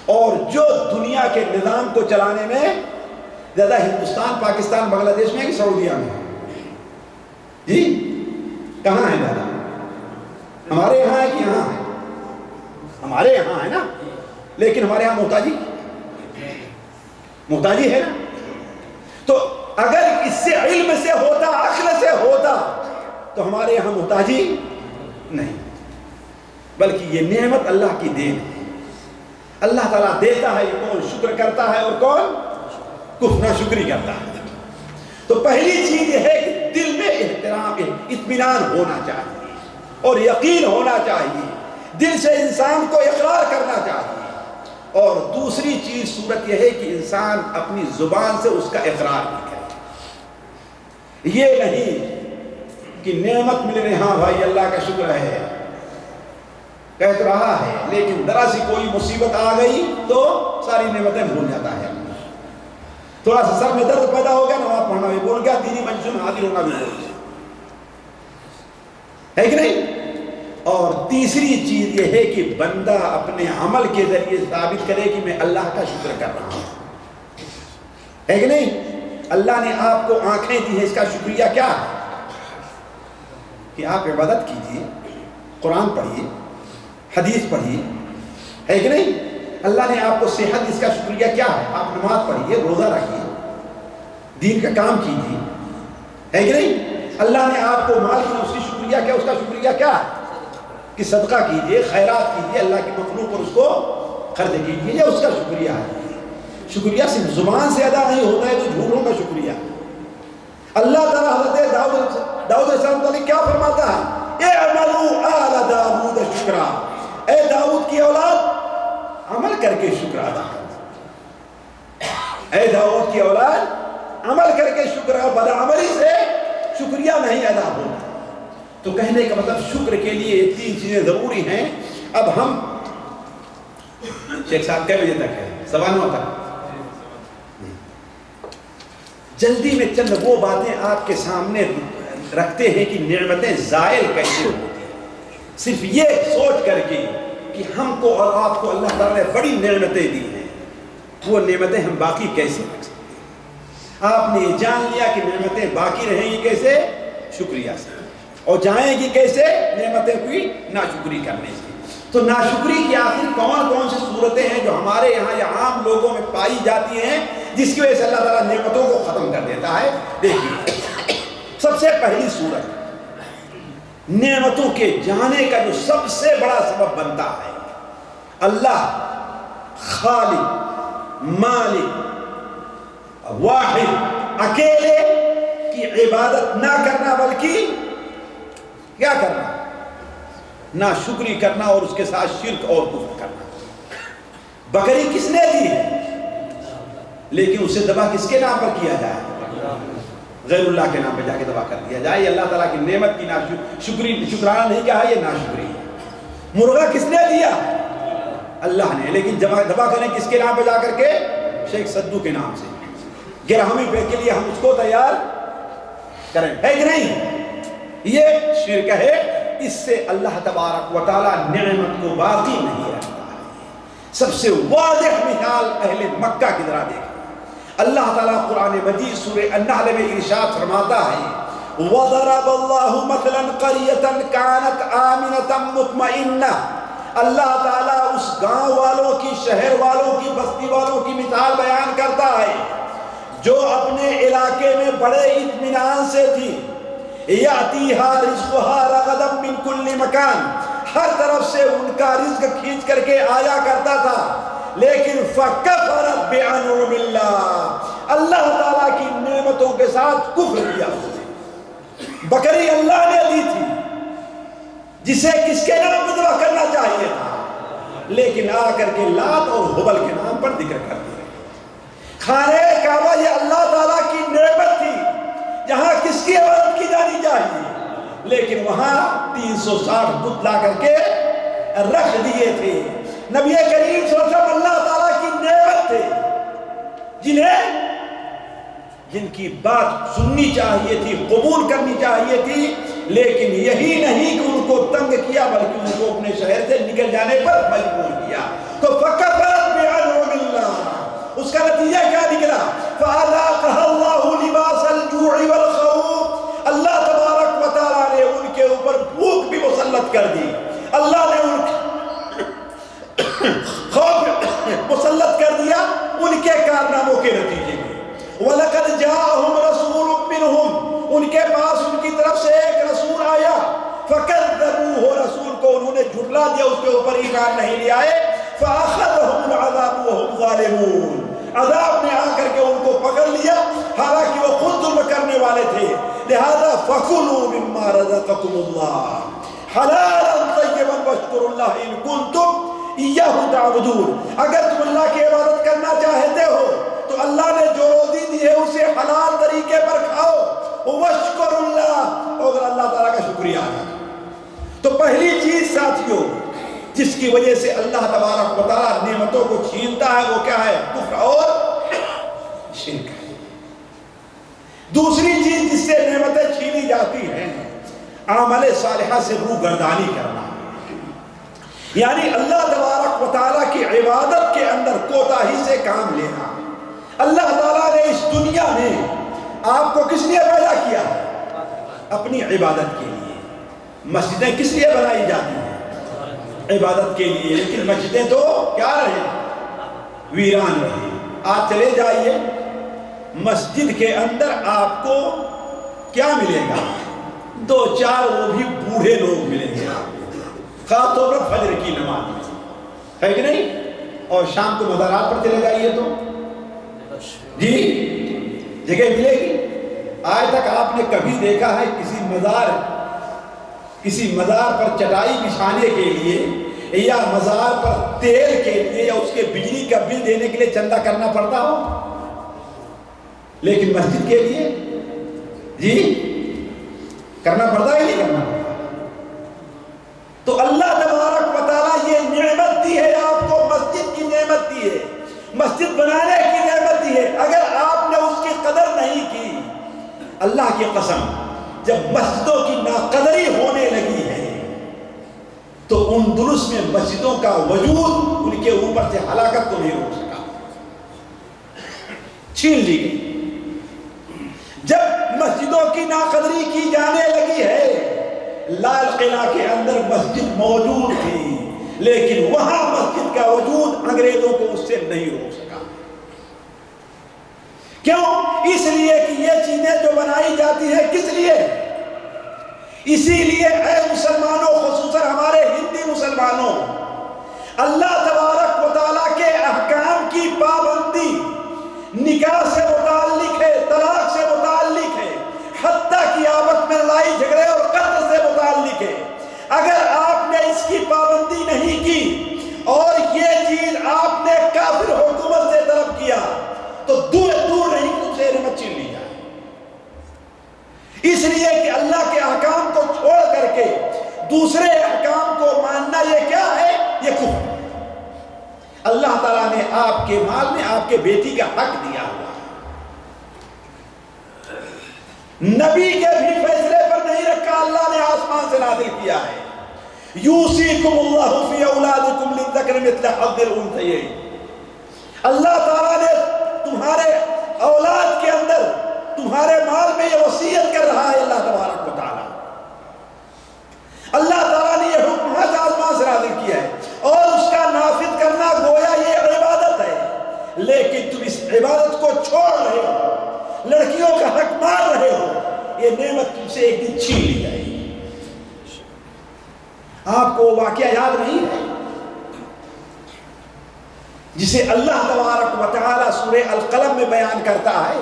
اور جو دنیا کے نظام کو چلانے میں زیادہ ہندوستان، پاکستان، بنگلہ دیش میں کہ سعودیہ میں؟ جی کہاں ہے زیادہ؟ ہمارے یہاں ہے کہ یہاں ہے؟ ہمارے یہاں ہے نا، لیکن ہمارے یہاں محتاجی ہے نا۔ تو اگر اس سے علم سے ہوتا، عقل سے ہوتا، تو ہمارے یہاں محتاجی نہیں، بلکہ یہ نعمت اللہ کی دین ہے۔ اللہ تعالیٰ دیتا ہے، کون شکر کرتا ہے اور کون کفر ناشکری کرتا ہے۔ تو پہلی چیز یہ ہے کہ دل میں احترام، اطمینان ہونا چاہیے اور یقین ہونا چاہیے، دل سے انسان کو اقرار کرنا چاہیے۔ اور دوسری چیز صورت یہ ہے کہ انسان اپنی زبان سے اس کا اقرار بھی کرے، یہ نہیں کہ نعمت مل رہی، ہاں بھائی اللہ کا شکر ہے، کہہ تو رہا ہے، لیکن ذرا سی کوئی مصیبت آ گئی تو ساری نعمتیں بھول جاتا ہے، تھوڑا سا سر میں درد پیدا ہو گیا، نماز پڑھنا بھی بھول گیا، دینی مجلس میں حاضر ہونا بھی بھول گیا، ہے کہ نہیں؟ اور تیسری چیز یہ ہے کہ بندہ اپنے عمل کے ذریعے ثابت کرے کہ میں اللہ کا شکر کر رہا ہوں، ہے کہ نہیں؟ اللہ نے آپ کو آنکھیں دی ہیں، اس کا شکریہ کیا ہے؟ کہ آپ عبادت کیجئے، قرآن پڑھیے، حدیث پڑھیے، ہے کہ نہیں؟ اللہ نے آپ کو صحت، اس کا شکریہ کیا ہے؟ آپ نماز پڑھیے، روزہ رکھیے، دین کا کام کیجیے، ہے کہ نہیں؟ اللہ نے آپ کو مال دیا، اس کی شکریہ کیا؟ اس کا شکریہ کیا ہے؟ کہ صدقہ کیجیے، خیرات کیجیے، اللہ کی مخلوق پر اس کو خرچ کیجیے، یہ اس کا شکریہ ہے۔ شکریہ صرف زبان سے ادا نہیں ہوتا ہے تو جھوٹوں کا شکریہ۔ اللہ تعالیٰ حضرت داؤد علیہ السلام کیا فرماتا ہے؟ اعملوا آل داؤد شکرا، اے داؤد کی اولاد عمل کر کے شکر ادا کر، اے داؤد کی اولاد عمل کر کے شکر، بدعملی سے شکریہ نہیں ادا ہوتا۔ تو کہنے کا مطلب شکر کے لیے یہ تین چیزیں ضروری ہیں۔ اب ہم شیخ صاحب کئے بجے تک ہے؟ 9:15 تک۔ جلدی میں چند وہ باتیں آپ کے سامنے رکھتے ہیں کہ نعمتیں زائل کیسے ہوتی ہیں، صرف یہ سوچ کر کے کہ ہم کو اور آپ کو اللہ تعالیٰ نے بڑی نعمتیں دی ہیں، وہ نعمتیں ہم باقی کیسے رکھ سکتے ہیں؟ آپ نے یہ جان لیا کہ نعمتیں باقی رہیں گی کیسے؟ شکریہ سے، اور جائیں گی کیسے؟ نعمتیں کوئی ناشکری کرنے سے۔ تو ناشکری کی آخر کون کون سی صورتیں ہیں جو ہمارے یہاں یا عام لوگوں میں پائی جاتی ہیں جس کی وجہ سے اللہ تعالیٰ نعمتوں کو ختم کر دیتا ہے؟ دیکھیے، سب سے پہلی صورت نعمتوں کے جانے کا جو سب سے بڑا سبب بنتا ہے، اللہ خالق، مالک، واحد، اکیلے کی عبادت نہ کرنا بلکہ کیا کرنا؟ ناشکری کرنا اور اس کے ساتھ شرک اور کفر کرنا۔ بکری کس نے دی ہے لیکن اسے ذبح کس کے نام پر کیا جائے؟ غیر اللہ کے نام پہ جا کے ذبح کر دیا جائے۔ یہ اللہ تعالیٰ کی نعمت کی شکرانہ نہیں کہا، یہ ناشکری ہے۔ مرغہ کس نے دیا؟ اللہ نے، لیکن ذبح کریں کس کے نام پہ جا کر کے؟ شیخ سدو کے نام سے، گرہمی پہ کے لیے ہم اس کو تیار کریں، ہے کہ نہیں؟ یہ شرک ہے۔ اس سے اللہ تبارک و تعالیٰ نعمت کو باقی نہیں رکھتا ہے۔ سب سے واضح مثال اہل مکہ کی طرح دیکھیں، اللہ تعالیٰ قرآن مجید سورہ النحل میں ارشاد فرماتا ہے وَضَرَبَ اللَّهُ مَثْلًا قَرْيَةً كَانَتْ آمِنَةً مُطْمَئِنَّةً، اللہ تعالیٰ اس گاؤں والوں کی، شہر والوں کی، بستی والوں کی مثال بیان کرتا ہے جو اپنے علاقے میں بڑے اطمینان سے تھی، یَأْتِیہَا رِزْقُهَا رَغَدًا مِّن كُلِّ مَکَانٍ، ہر طرف سے ان کا رزق کھینچ کر کے آیا کرتا تھا، لیکن فَكَفَرَتْ بِأَنْعُمِ اللَّهِ، اللہ تعالیٰ کی نعمتوں کے ساتھ کفر کیا۔ بکری اللہ نے دی تھی جسے کس کے نام پر ذبح کرنا چاہیے تھا، لیکن آ کر کے لات اور حبل کے نام پر ذکر کر دیا۔ خانہ کعبہ یہ اللہ تعالیٰ کی نعمت تھی جہاں کس کی عبادت کی جانی چاہیے، لیکن وہاں 360 بت لا کر کے رکھ دیے تھے۔ نبی کریم صلی اللہ علیہ وسلم اللہ تعالیٰ کی نعمت تھے جن کی بات سننی چاہیے تھی، قبول کرنی چاہیے تھی، لیکن یہی نہیں کہ ان کو تنگ کیا بلکہ ان کو اپنے شہر سے نکل جانے پر مجبور کیا۔ تو فَكَفَرَتْ بِأَنْعُمِ اللَّهِ، اس کا نتیجہ کیا نکلا؟ فَأَذَاقَهَا اللَّهُ لِبَاسَ الْجُوعِ وَالْخَوْفِ، اللہ تبارک و تعالیٰ نے ان کے اوپر بھوک بھی مسلط کر دی، اللہ نے ان خوف مسلط کر دیا ان کے کارناموں کے نتیجے میں۔ وَلَقَدْ جَاءَهُمْ رَسُولٌ مِّنْهُمْ، ان کے پاس ان کی طرف سے ایک رسول آیا، فَكَذَّبُوهُ، رسول کو انہوں نے جھٹلا دیا، اس کے اوپر ایمان نہیں لے آئے، فَأَخَذَهُمُ الْعَذَابُ وَهُمْ ظَالِمُونَ، عذاب نے آ کر کے ان کو پکڑ لیا حالانکہ وہ خود ظلم کرنے والے تھے۔ لہذا فَكُلُوا مِمَّا رَزَقَكُمُ اللَّهُ حَلَالًا طَيِّبًا وَاشْكُرُوا اللَّهَ إِن كُنتُمْ إِيَّاهُ تَعْبُدُونَ، اگر تم اللہ کی عبادت کرنا چاہتے ہو تو اللہ نے جو روزی دی ہے اسے حلال طریقے پر کھاؤ، وَاشْكُرُوا اللَّهَ، اور اللہ تعالیٰ کا شکریہ ادا کرو۔ تو پہلی چیز ساتھیوں جس کی وجہ سے اللہ تبارک و تعالیٰ نعمتوں کو چھینتا ہے وہ کیا ہے؟ کفر اور شرک ہے۔ دوسری چیز جس سے نعمتیں چھینی جاتی ہیں عمل صالحہ سے روگردانی کرنا، یعنی اللہ تبارک و تعالیٰ کی عبادت کے اندر کوتاہی سے کام لینا۔ اللہ تعالیٰ نے اس دنیا میں آپ کو کس لیے پیدا کیا ہے؟ اپنی عبادت کے لیے۔ مسجدیں کس لیے بنائی جاتی ہیں؟ عبادت کے لیے، لیکن مسجدیں تو کیا رہے؟ ویران رہے۔ آپ چلے جائیے مسجد کے اندر آپ کو کیا ملے گا؟ دو چار وہ بھی بوڑھے لوگ ملیں گے آپ کو، خاص طور پر فجر کی نماز میں، ہے کہ نہیں؟ اور شام کو مزارات پر چلے جائیے تو جی جگہ ملے گی۔ آج تک آپ نے کبھی دیکھا ہے کسی مزار پر چٹائی بچھانے کے لیے یا مزار پر تیل کے لیے یا اس کے بجلی کا بل دینے کے لیے چندہ کرنا پڑتا ہو؟ لیکن مسجد کے لیے جی کرنا پڑتا ہے نہیں کرنا پڑتا؟ تو اللہ تبارک و تعالیٰ یہ نعمت دی ہے آپ کو، مسجد کی نعمت دی ہے، مسجد بنانے کی نعمت دی ہے۔ اگر آپ نے اس کی قدر نہیں کی، اللہ کی قسم جب مسجدوں کی ناقدری ہونے لگی ہے تو اندلس میں مسجدوں کا وجود ان کے اوپر سے ہلاکت کو نہیں روک سکا، چھین لی گئی۔ جب مسجدوں کی ناقدری کی جانے لگی ہے، لال قلعہ کے اندر مسجد موجود تھی لیکن وہاں مسجد کا وجود انگریزوں کو اس سے نہیں روک سکا۔ کیوں؟ اس لیے کہ یہ چیزیں جو بنائی جاتی ہیں کس لیے؟ اسی لیے اے مسلمانوں، خصوصاً ہمارے ہندی مسلمانوں، اللہ تبارک و تعالیٰ کے احکام کی پابندی نکاح سے متعلق ہے، طلاق سے متعلق ہے، حتیٰ کہ آپس میں لڑائی جھگڑے اور قتل سے متعلق ہے۔ اگر آپ نے اس کی پابندی نہیں کی اور یہ چیز آپ نے کافر حکومت سے طلب کیا تو دور دور نہیں کہ اسے نعمت چھین لی جائے۔ اس لیے کہ اللہ کے احکام کو چھوڑ کر کے دوسرے احکام کو ماننا یہ کیا ہے؟ یہ کفر۔ اللہ تعالیٰ نے آپ کے مال میں آپ کے بیٹی کا حق دیا ہوا، نبی کے بھی فیصلے پر نہیں رکھا، اللہ نے آسمان سے نازل کیا ہے۔ یوصیکم اللہ فی اولادکم للذکر مثل حظ الانثیین، اللہ تعالیٰ نے تمہارے اولاد کے اندر تمہارے مال میں یہ وصیت کر رہا ہے۔ اللہ تبارک و تعالیٰ اللہ تعالیٰ نے یہ حکم آسمان سے نازل کیا ہے اور اس کا نافذ کرنا گویا یہ عبادت ہے، لیکن تم اس عبادت کو چھوڑ رہے ہو، لڑکیوں کا حق مار رہے ہو، یہ نعمت تم سے ایک دن چھین لی جائے گی۔ آپ کو واقعہ یاد نہیں ہے جسے اللہ تبارک و تعالیٰ سورہ القلم میں بیان کرتا ہے؟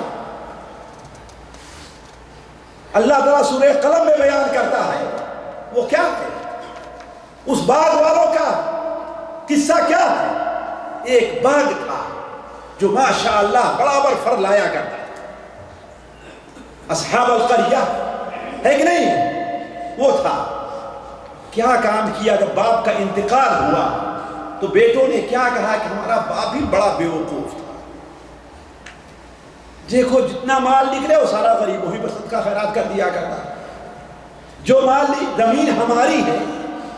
اللہ تعالیٰ سورہ قلم میں بیان کرتا ہے، وہ کیا ہے؟ اس باغ والوں کا قصہ کیا ہے؟ ایک باغ تھا، جو ماشاءاللہ برابر فر لایا کرتا ہے. اصحاب القریہ ہے کہ نہیں؟ وہ تھا. کیا کام کیا جب باپ کا انتقال ہوا تو بیٹوں نے کیا کہا کہ ہمارا باپ بھی بڑا بیوقوف تھا. دیکھو جتنا مال نکلے وہ سارا غریبوں ہی پر صدقہ خیرات کر دیا کرتا. جو مال زمین ہماری ہے،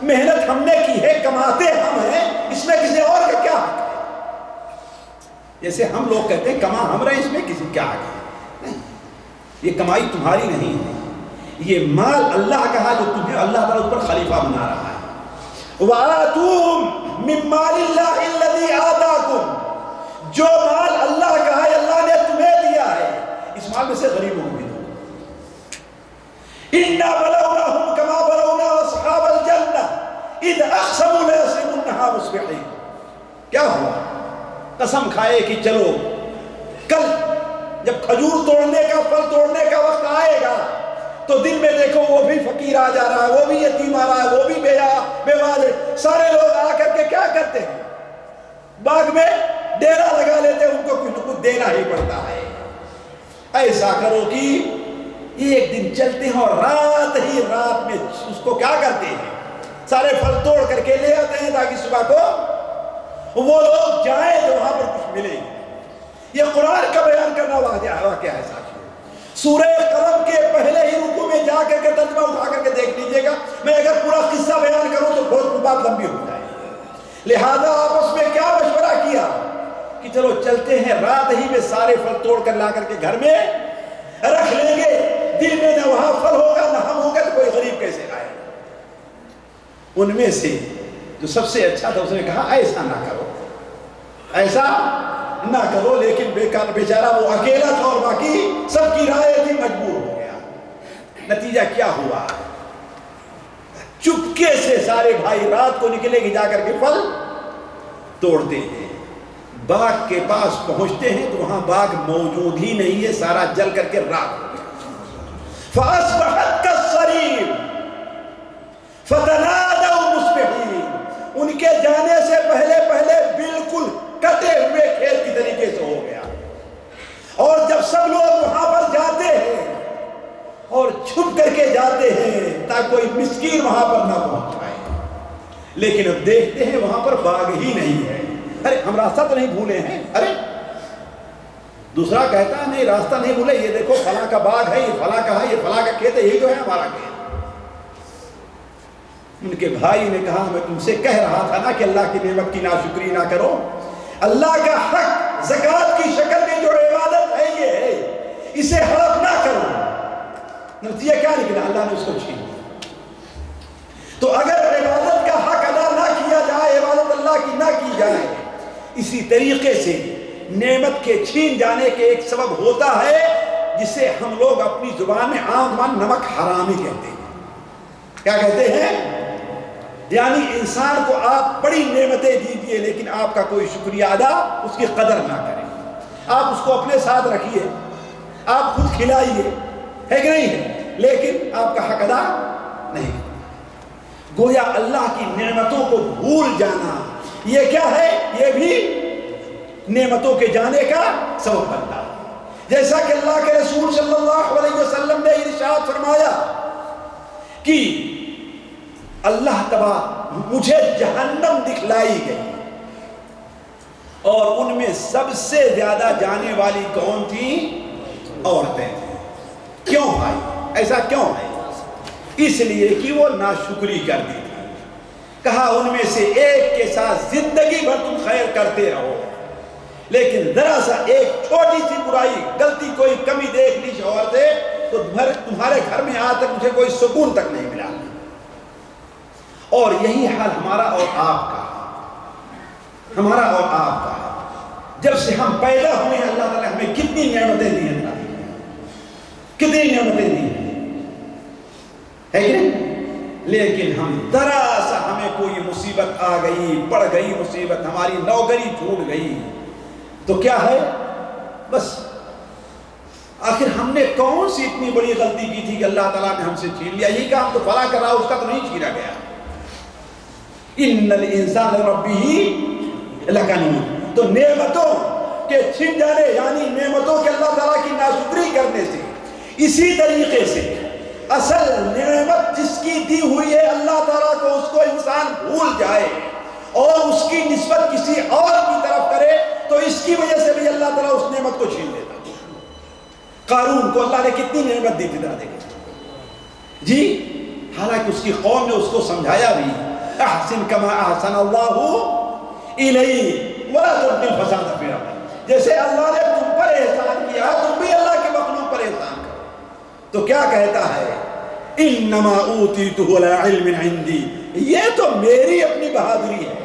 محنت ہم نے کی ہے، کماتے ہم ہیں، اس میں کسی اور کا کیا حق ہے؟ جیسے ہم لوگ کہتے ہیں کما ہم رہے ہیں، اس میں کسی کیا حق ہے؟ نہیں، یہ کمائی تمہاری نہیں ہے، یہ مال اللہ کا ہے جو تمہیں اللہ تعالیٰ اس پر خلیفہ بنا رہا ہے. وَآتُوهُم مِّن مَّالِ اللَّهِ الَّذِي آتَاكُمْ، جو مال اللہ کا ہے اللہ نے تمہیں دیا ہے، اس مال میں سے غریبوں کو بھی دو. إِنَّا بَلَوْنَاهُمْ كَمَا بَلَوْنَا أَصْحَابَ الْجَنَّةِ إِذْ أَقْسَمُوا لَيَصْرِمُنَّهَا مُصْبِحِينَ. کیا ہوا؟ قسم کھائے کہ چلو کل جب کھجور توڑنے کا، پھل توڑنے کا وقت آئے گا تو دن میں دیکھو وہ بھی فقیر آ جا رہا ہے، وہ بھی یتیم آ رہا ہے، وہ بھی بیوہ ہے. سارے لوگ آ کر کے کیا کرتے ہیں؟ باغ میں ڈیرا لگا لیتے ہیں، ان کو کچھ نہ کچھ دینا ہی پڑتا ہے. ایسا کرو کہ ایک دن چلتے ہیں اور رات میں اس کو کیا کرتے ہیں؟ سارے پھل توڑ کر کے لے آتے ہیں تاکہ صبح کو وہ لوگ جائیں تو وہاں پر کچھ ملے. یہ قرآن کا بیان کرنا واقعہ ہے ساتھیوں. سورہ قلم کے پہلے ہی رکوع میں جا کر کے ترجمہ اٹھا کر کے دیکھ لیجئے گا. میں اگر پورا قصہ بیان کروں تو بہت بات لمبی ہو جائے گی، لہذا آپس میں کیا مشورہ کیا کہ چلو چلتے ہیں، رات ہی میں سارے پھل توڑ کر لا کر کے گھر میں رکھ لیں گے. دل میں نہ وہاں پھل ہوگا نہ ہم ہوگا تو کوئی غریب کیسے آئے. ان میں سے جو سب سے اچھا تھا اس نے کہا ایسا نہ کرو، ایسا نہ کرو. لیکن بیچارہ وہ اکیلا تھا اور باقی سب کی رائے تھی، مجبور ہو گیا. نتیجہ کیا ہوا؟ چپکے سے سارے بھائی رات کو نکلے گی جا کر کے پھل توڑتے ہیں. باغ کے پاس پہنچتے ہیں تو وہاں باغ موجود ہی نہیں ہے، سارا جل کر کے راکھ ہو گیا. فَأَصْبَحَتْ كَالصَّرِيمِ فَتَنَادَوْا مُصْبِحِينَ. ان کے جانے سے پہلے بالکل کٹے ہوئے کھیت کی طریقے سے ہو گیا. اور جب سب لوگ وہاں پر جاتے ہیں اور چھپ کر کے جاتے ہیں تاکہ کوئی مسکین وہاں پر نہ پہنچ پائے، لیکن اب دیکھتے ہیں وہاں پر باغ ہی نہیں ہے. ارے ہم راستہ تو نہیں بھولے ہیں؟ ارے دوسرا کہتا ہے نہیں راستہ نہیں بھولے، یہ دیکھو فلاں کا باغ ہے، یہ فلاں کا ہے، یہ فلاں کا کھیت ہے، یہی جو ہے ہمارا کھیت. ان کے بھائی نے کہا میں تم سے کہہ رہا تھا نا کہ اللہ کی نعمت کی ناشکری نہ کرو. اللہ کا حق زکوٰۃ کی شکل میں جو عبادت ہے یہ ہے، اسے ہڑپ نہ کرو. نتیجہ کیا نکلا؟ اللہ نے اس کو چھین لیا. تو اگر عبادت کا حق ادا نہ کیا جائے، عبادت اللہ کی نہ کی جائے، اسی طریقے سے نعمت کے چھین جانے کے ایک سبب ہوتا ہے جسے ہم لوگ اپنی زبان میں عام زبان نمک حرامی کہتے ہیں. کیا کہتے ہیں؟ یعنی انسان کو آپ بڑی نعمتیں دیجئے لیکن آپ کا کوئی شکریہ ادا، اس کی قدر نہ کریں. آپ اس کو اپنے ساتھ رکھیے، آپ خود کھلائیے، ہے کہ نہیں، لیکن آپ کا حق ادا نہیں. گویا اللہ کی نعمتوں کو بھول جانا یہ کیا ہے؟ یہ بھی نعمتوں کے جانے کا سبب بنتا. جیسا کہ اللہ کے رسول صلی اللہ علیہ وسلم نے ارشاد فرمایا کہ اللہ تبارک مجھے جہنم دکھلائی گئی اور ان میں سب سے زیادہ جانے والی کون تھی؟ عورتیں تھیں. کیوں بھائی؟ ایسا کیوں ہے؟ اس لیے کہ وہ ناشکری کرتی تھی. کہا ان میں سے ایک کے ساتھ زندگی بھر تم خیر کرتے رہو، لیکن ذرا سا ایک چھوٹی سی برائی، غلطی، کوئی کمی دیکھ لی شوہر سے تو تمہارے گھر میں آج تک مجھے کوئی سکون تک نہیں ملا. اور یہی حال ہمارا اور آپ کا ہے، ہمارا اور آپ کا ہے. جب سے ہم پیدا ہوئے ہیں اللہ تعالیٰ ہمیں کتنی نعمتیں دی ہیں، کتنی نعمتیں دی ہیں، ہے کہ نہیں؟ لیکن ہم ذرا سا ہمیں کوئی مصیبت آ گئی، پڑ گئی مصیبت، ہماری نوکری چھوٹ گئی تو کیا ہے؟ بس آخر ہم نے کون سی اتنی بڑی غلطی کی تھی کہ اللہ تعالیٰ نے ہم سے چھین لیا؟ یہی کام تو فلاں کر رہا، اس کا تو نہیں چھینا گیا. ان الانسان لربہ لکنود. تو نعمتوں کے چھن جانے یعنی نعمتوں کے اللہ تعالیٰ کی ناشکری کرنے سے، اسی طریقے سے اصل نعمت جس کی دی ہوئی ہے اللہ تعالیٰ کو، اس کو انسان بھول جائے اور اس کی نسبت کسی اور کی طرف کرے تو اس کی وجہ سے بھی اللہ تعالیٰ اس نعمت کو چھین لیتا۔ قارون کو اللہ نے کتنی نعمت دی تھی ذرا دیکھیں جی، حالانکہ اس کی قوم نے اس کو سمجھایا بھی، احسن کما احسن اللہ الیک ولا تبغ الفساد فی الارض، جیسے اللہ نے تم پر احسان کیا تم بھی اللہ کے مخلوق پر احسان کرو۔ تو کیا کہتا ہے؟ انما اوتیتہ علی علم عندی، یہ تو میری اپنی بہادری ہے،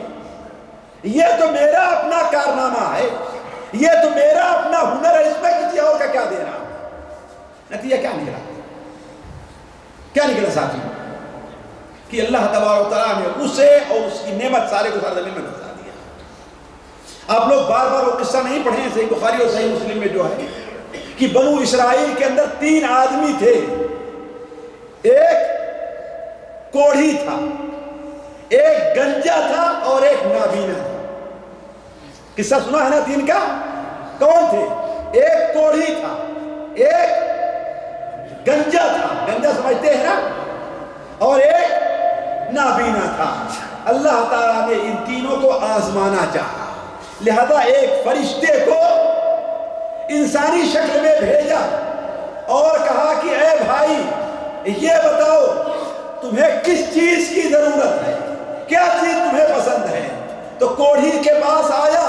یہ تو میرا اپنا کارنامہ ہے، یہ تو میرا اپنا ہنر ہے، اس میں کسی اور کا کیا دینا۔ نتیجہ کیا نکلا؟ کیا نکلا ساتھی؟ کہ اللہ تبارک و تعالیٰ نے اسے اور اس کی نعمت سارے کو سارے زمین میں بتا دیا۔ آپ لوگ بار بار وہ قصہ نہیں پڑھیں صحیح بخاری اور صحیح مسلم میں جو ہے کہ بنو اسرائیل کے اندر 3 آدمی تھے، ایک کوڑھی تھا، ایک گنجا تھا اور ایک نابینا تھا۔ قصہ سنا ہے نا 3 کا؟ کون تھے؟ ایک کوڑھی تھا، ایک گنجا تھا، گنجا سمجھتے ہیں نا، اور ایک نابینا تھا۔ اللہ تعالیٰ نے ان تینوں کو آزمانا چاہا، لہذا ایک فرشتے کو انسانی شکل میں بھیجا اور کہا کہ اے بھائی یہ بتاؤ تمہیں کس چیز کی ضرورت ہے، کیا چیز تمہیں پسند ہے؟ تو کوڑھی کے پاس آیا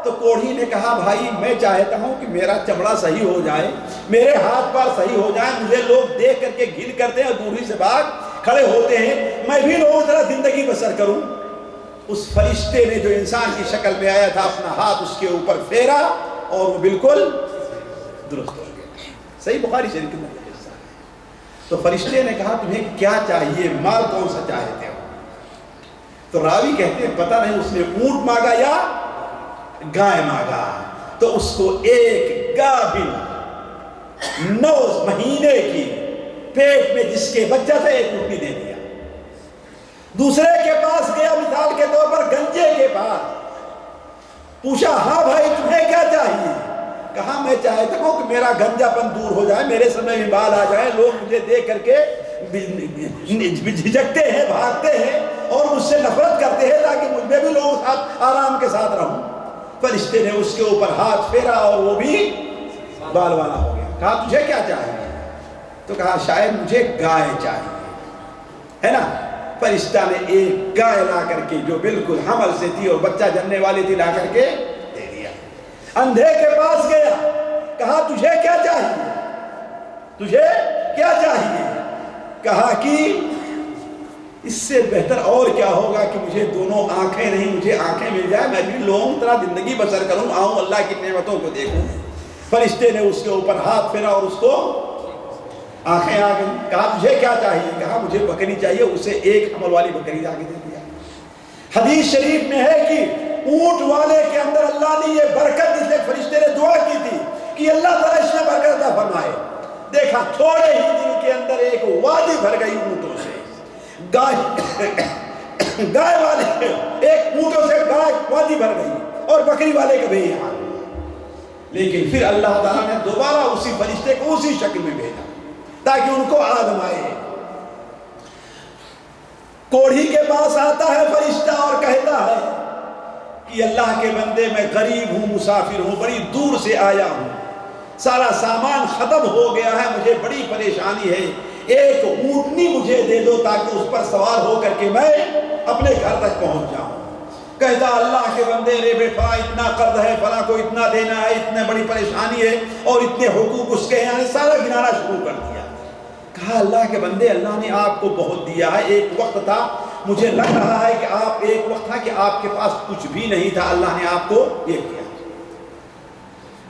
تو کوڑھی نے کہا بھائی میں چاہتا ہوں کہ میرا چمڑا صحیح ہو جائے، میرے ہاتھ پار صحیح ہو جائیں، مجھے لوگ دیکھ کر کے گھن کرتے ہیں اور دوری سے بھاگ کھڑے ہوتے ہیں، میں بھی لوگوں کی طرح زندگی بسر کروں۔ اس فرشتے نے جو انسان کی شکل میں آیا تھا اپنا ہاتھ اس کے اوپر پھیرا اور وہ بالکل درست ہو گیا۔ صحیح بخاری شریف کے اندر حصہ ہے۔ تو فرشتے نے کہا تمہیں کیا چاہیے، مال کون سا چاہتے ہو؟ تو راوی کہتے ہیں پتہ نہیں اس نے اونٹ مانگا یا گائے مانگا۔ تو اس کو ایک گابن 9 مہینے کی پیٹ میں جس کے بچہ تھا ایک اونٹنی دے دیا۔ دوسرے کے پاس گیا مثال کے طور پر گنجے کے پاس، پوچھا ہاں بھائی تمہیں کیا چاہیے؟ کہا میں چاہتا ہوں کہ میرا گنجا پن دور ہو جائے، میرے سامنے میں بال آ جائے، لوگ مجھے دیکھ کر کے جھجکتے ہیں، بھاگتے ہیں اور مجھ سے نفرت کرتے ہیں تاکہ مجھ میں بھی لوگوں کے ساتھ آرام کے ساتھ رہوں۔ فرشتے نے اس کے اوپر ہاتھ پھیرا اور وہ بھی بال والا ہو گیا۔ کہا تجھے کیا چاہیے؟ تو کہا شاید مجھے گائے چاہیے، ہے نا۔ فرشتہ نے ایک گائے لا کر کے جو بالکل حمل سے تھی اور بچہ جننے والی تھی لا کر کے دے دیا۔ اندھے کے پاس گیا، کہا تجھے کیا چاہیے، تجھے کیا چاہیے؟ کہا کہ اس سے بہتر اور کیا ہوگا کہ مجھے دونوں آنکھیں نہیں، مجھے آنکھیں مل جائے، میں بھی لوگوں کی طرح زندگی بسر کروں، آؤں اللہ کی نعمتوں کو دیکھوں۔ فرشتے نے اس کے اوپر ہاتھ پھیرا اور اس کو آنکھیں آ گئی۔ کہا تجھے کیا چاہیے؟ کہا مجھے بکری چاہیے، اسے ایک حمل والی بکری لا کے دے دیا۔ حدیث شریف میں ہے کہ اونٹ والے کے اندر اللہ نے یہ برکت، جس نے فرشتے نے دعا کی تھی کہ اللہ تعالیٰ اس میں برکت عطا فرمائے، دیکھا تھوڑے ہی دن کے اندر ایک وادی بھر گئی اونٹوں سے۔ گائے والے ایک اونٹوں سے گائے وادی بھر گئی اور بکری والے کا بھی یہاں۔ لیکن پھر اللہ تعالیٰ نے دوبارہ اسی فرشتے کو اسی شکل میں بھیجا تاکہ ان کو آزمائے۔ کوڑھی کے پاس آتا ہے فرشتہ اور کہتا ہے کہ اللہ کے بندے میں غریب ہوں، مسافر ہوں، بڑی دور سے آیا ہوں، سارا سامان ختم ہو گیا ہے، مجھے بڑی پریشانی ہے، ایک اونٹنی مجھے دے دو تاکہ اس پر سوار ہو کر کے میں اپنے گھر تک پہنچ جاؤں۔ کہتا اللہ کے بندے رے بیٹا اتنا قرض ہے، فلاں کو اتنا دینا ہے، اتنے بڑی پریشانی ہے اور اتنے حقوق اس کے ہیں، سارا گنانا شروع کر دیا۔ کہا اللہ کے بندے اللہ نے آپ کو بہت دیا ہے، ایک وقت تھا مجھے لگ رہا ہے کہ آپ ایک وقت تھا کہ آپ کے پاس کچھ بھی نہیں تھا، اللہ نے آپ کو یہ کیا۔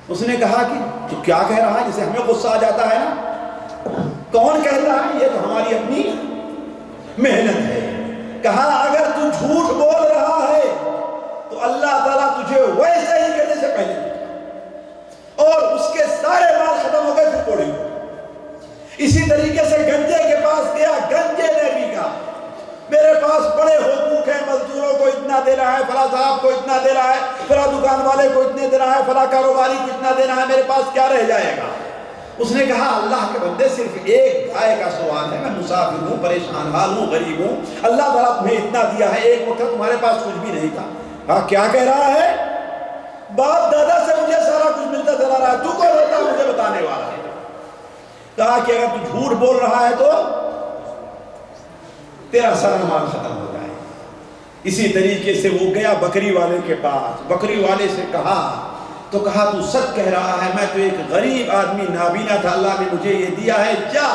اس نے کہا کہ تو کیا کہہ رہا ہے، جسے ہمیں غصہ آ جاتا ہے نا، کون کہتا ہے یہ تو ہماری اپنی محنت ہے۔ کہا اگر تو جھوٹ بول رہا ہے تو اللہ تعالیٰ تجھے ویسے ہی کرنے سے پہلے اور اس کے سارے مال ختم ہو گئے پھر کوڑی ہو۔ اسی طریقے سے گنجے کے پاس گیا، گنجے نے بھی کہا میرے پاس بڑے حقوق ہیں، مزدوروں کو اتنا دینا ہے، فلاں صاحب کو اتنا دینا ہے، فلاں دکان والے کو اتنے دینا ہے، فلاں کاروباری کو اتنا دینا ہے، میرے پاس کیا رہ جائے گا؟ اس نے کہا اللہ کے بندے صرف ایک گائے کا سوال ہے، میں مسافر ہوں، پریشان حال ہوں، غریب ہوں، اللہ تعالیٰ تمہیں اتنا دیا ہے، ایک وقت تمہارے پاس کچھ بھی نہیں تھا۔ ہاں کیا کہہ رہا ہے؟ باپ دادا سے مجھے سارا کچھ ملتا چلا رہا ہے، تو کون ہوتا ہے مجھے بتانے والا ہے؟ کہا کہ اگر تو جھوٹ بول رہا ہے تو تیرا سارا مال ختم ہو جائے۔ اسی طریقے سے وہ گیا بکری والے کے پاس، بکری والے سے کہا تو کہا تو سچ کہہ رہا ہے، میں تو ایک غریب آدمی نابینا تھا، اللہ نے مجھے یہ دیا ہے، جا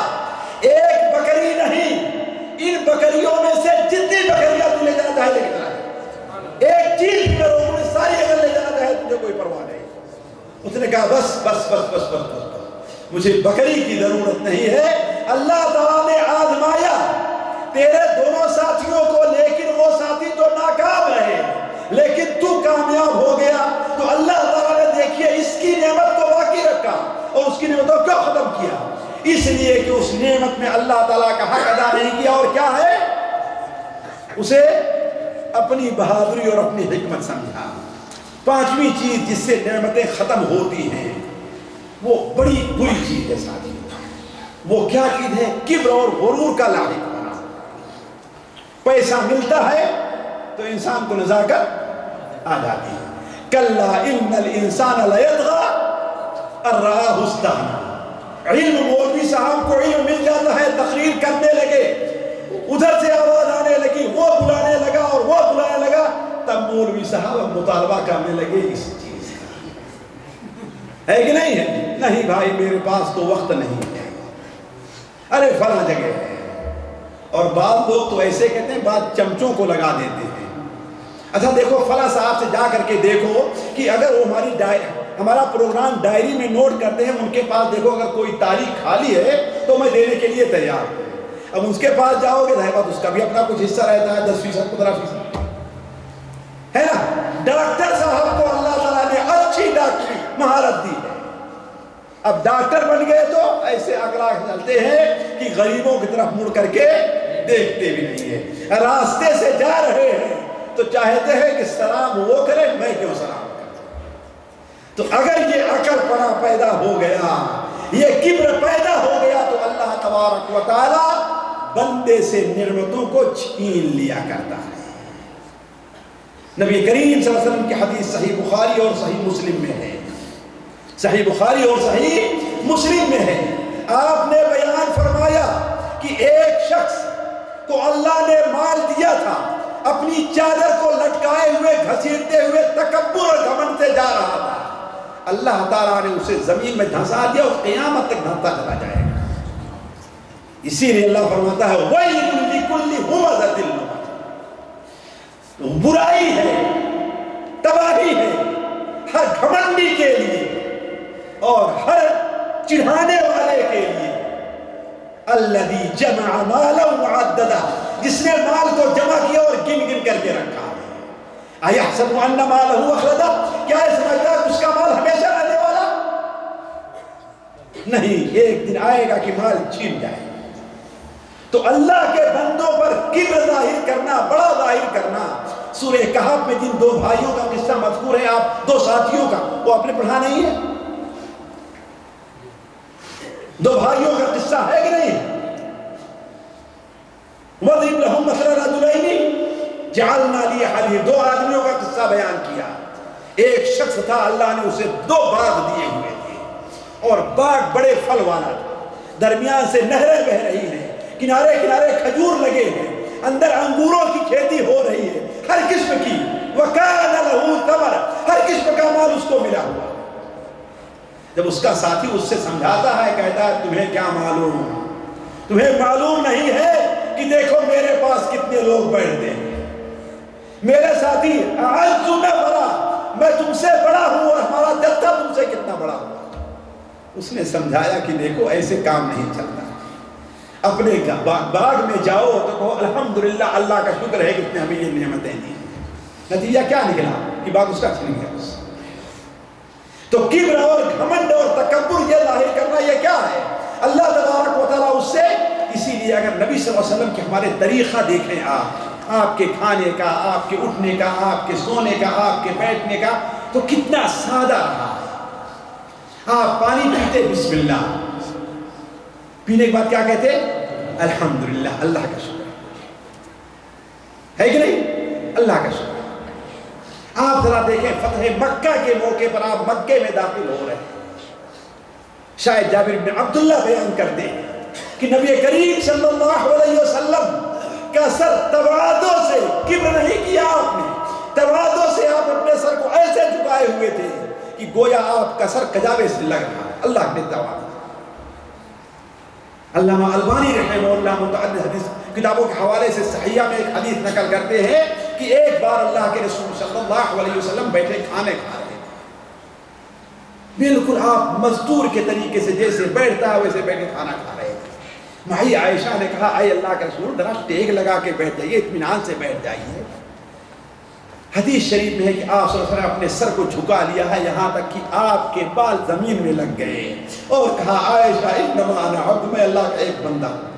ایک بکری نہیں، ان بکریوں میں سے جتنی بکریاں تو لے جانا چاہے لے کے جا، ایک چیز میں روکوں نے ساری اگر لے جانا چاہے تجھے کوئی پرواہ نہیں۔ اس نے کہا بس بس بس بس بس بس مجھے بکری کی ضرورت نہیں ہے۔ اللہ تعالیٰ نے آزمایا تیرے دونوں ساتھیوں کو، لیکن وہ ساتھی تو ناکام رہے، لیکن تو کامیاب ہو گیا، تو اللہ تعالیٰ نے دیکھیے اس کی نعمت کو باقی رکھا اور اس کی نعمتوں کو کیوں ختم کیا؟ اس لیے کہ اس نعمت میں اللہ تعالیٰ کا حق ادا نہیں کیا، اور کیا ہے؟ اسے اپنی بہادری اور اپنی حکمت سمجھا۔ پانچویں چیز جس سے نعمتیں ختم ہوتی ہیں وہ بڑی بری چیز ہے ساتھیوں، وہ کیا چیز ہے؟ کبر اور غرور کا لاحق ہونا۔ پیسہ ملتا ہے تو انسان کو نزاکت آ جاتی ہے۔ کلا ان الانسان لیطغی ان رآہ استغنی۔ علم، مولوی صاحب کو علم مل جاتا ہے، تقریر کرنے لگے، ادھر سے آواز آنے لگی، وہ بلانے لگا اور وہ بلانے لگا، تب مولوی صاحب مطالبہ کرنے لگے اس چیز کا، ہے کہ نہیں ہے؟ نہیں بھائی میرے پاس تو وقت نہیں ہے، ارے فلاں جگہ ہے۔ اور بعض لوگ تو ایسے کہتے ہیں، بعض چمچوں کو لگا دیتے ہیں، اچھا دیکھو فلاں صاحب سے جا کر کے دیکھو کہ اگر وہ ہمارا پروگرام ڈائری میں نوٹ کرتے ہیں، ان کے پاس دیکھو اگر کوئی تاریخ خالی ہے تو میں دینے کے لیے تیار ہوں۔ اب اس کے پاس جاؤ گے ظاہر بات اس کا بھی اپنا کچھ حصہ رہتا ہے، 10%، 15%، ہے نا؟ ڈاکٹر صاحب کو اللہ تعالیٰ نے اچھی ڈاکٹری مہارت دی ہے، اب ڈاکٹر بن گئے تو ایسے اخلاق چلتے ہیں کہ غریبوں کی طرف مڑ کر کے دیکھتے بھی نہیں ہیں، راستے سے جا رہے ہیں تو چاہتے ہیں کہ سلام وہ کرے، میں کیوں سلام کروں؟ تو اگر یہ عقل پنا پیدا ہو گیا، یہ کبر پیدا ہو گیا، تو اللہ تبارک و تعالی بندے سے نعمتوں کو چھین لیا کرتا ہے۔ نبی کریم صلی اللہ علیہ وسلم کی حدیث صحیح بخاری اور صحیح مسلم میں ہے، صحیح بخاری اور صحیح مسلم میں ہے، آپ نے بیان فرمایا کہ ایک شخص کو اللہ نے مال دیا تھا، اپنی چادر کو لٹکائے ہوئے گھسیٹتے ہوئے تکبر اور گھمنڈ سے جا رہا تھا، اللہ تعالیٰ نے اسے زمین میں دھنسا دیا اور قیامت تک دھنستا چلا جائے گا۔ اسی لیے اللہ فرماتا ہے وَيْلٌ لِكُلِّ هُمَزَةٍ لُمَزَةٍ، برائی ہے، تباہی ہے ہر گھمنڈی کے لیے اور ہر چڑھانے والے کے لیے، الَّذِي جَمَعَ مَالًا وَعَدَّدَهُ، جس نے مال کو جمع کیا اور گن گن کر کے رکھا۔ اَيَحْسَبُ أَنَّ مَالَهُ أَخْلَدَهُ، کیا یہ سمجھتا ہے اس کا مال ہمیشہ رہنے والا؟ نہیں، ایک دن آئے گا کہ مال چھین جائے۔ تو اللہ کے بندوں پر کبر ظاہر کرنا، بڑا ظاہر کرنا، سورہ کہف میں جن دو بھائیوں کا قصہ مذکور ہے، آپ دو ساتھیوں کا، وہ آپ نے پڑھا نہیں ہے؟ دو بھائیوں کا قصہ ہے کہ نہیں؟ وَضْرِبْ لَهُمْ مَثَلَ رَجُلَيْنِ جَعَلْنَا لِأَحَدِهِمَا، دو آدمیوں کا قصہ بیان کیا۔ ایک شخص تھا، اللہ نے اسے دو باغ دیے ہوئے تھے اور باغ بڑے پھل والا تھا، درمیان سے نہریں بہ رہی ہیں، کنارے کنارے کھجور لگے ہیں، اندر انگوروں کی کھیتی ہو رہی ہے، ہر قسم کی، وَكَانَ لَهُ ثَمَرٌ، ہر قسم کا مال اس کو ملا ہوا۔ جب اس کا ساتھی اس سے سمجھاتا ہے، کہتا ہے تمہیں کیا معلوم، تمہیں معلوم نہیں ہے کہ دیکھو میرے پاس کتنے لوگ بیٹھتے ہیں، میرے ساتھی اعز نفرا، میں تم سے بڑا ہوں اور ہمارا جتھا تم سے کتنا بڑا ہوا۔ اس نے سمجھایا کہ دیکھو ایسے کام نہیں چلتا، اپنے باغ میں جاؤ تو کہو الحمدللہ، اللہ کا شکر ہے کہ اس نے ہمیں یہ نعمتیں دی۔ نتیجہ کیا نکلا کہ باغ اس کا چھن گیا۔ تو کبر اور گھمنڈ اور تکبر یہ ظاہر کرنا، یہ کیا ہے؟ اللہ تبارک و تعالیٰ اس سے، اسی لیے اگر نبی صلی اللہ علیہ وسلم کے ہمارے طریقہ دیکھیں آپ، آپ کے کھانے کا، آپ کے اٹھنے کا، آپ کے سونے کا، آپ کے بیٹھنے کا تو کتنا سادہ رہا ہے۔ آپ پانی پیتے بسم اللہ، پینے کے بعد کیا کہتے؟ الحمدللہ، اللہ کا شکر ہے کہ نہیں؟ اللہ کا شکر۔ آپ ذرا دیکھیں فتح مکہ کے موقع پر آپ مکے میں داخل ہو رہے ہیں، شاید جابر بن عبداللہ بیان کرتے ہیں کہ نبی کریم صلی اللہ علیہ وسلم کا سر تواضع سے، کبر نہیں کیا آپ نے، تواضع سے آپ اپنے سر کو ایسے جھکائے ہوئے تھے کہ گویا آپ کا سر کجاوے سے لگ رہا ہے۔ اللہ نے تواضع۔ علامہ البانی رحمہ اللہ متعدد حدیث کتابوں کے حوالے سے صحیحہ میں ایک حدیث نقل کرتے ہیں کہ ایک بار اللہ کے رسول صلی اللہ علیہ وسلم بیٹھے کھانے کھا رہے، بالکل آپ مزدور کے طریقے سے جیسے بیٹھتا ہے ویسے بیٹھے کھانا کھا رہے تھے۔ مائی عائشہ نے کہا اے اللہ کے رسول ذرا ٹیک لگا کے بیٹھ جائیے، اطمینان سے بیٹھ جائیے۔ حدیث شریف میں ہے کہ آپ صلی اللہ علیہ وسلم اپنے سر کو جھکا لیا ہے یہاں تک کہ آپ کے بال زمین میں لگ گئے، اور کہا عائشہ انما انا عبد، میں اللہ کا ایک بندہ ہوں۔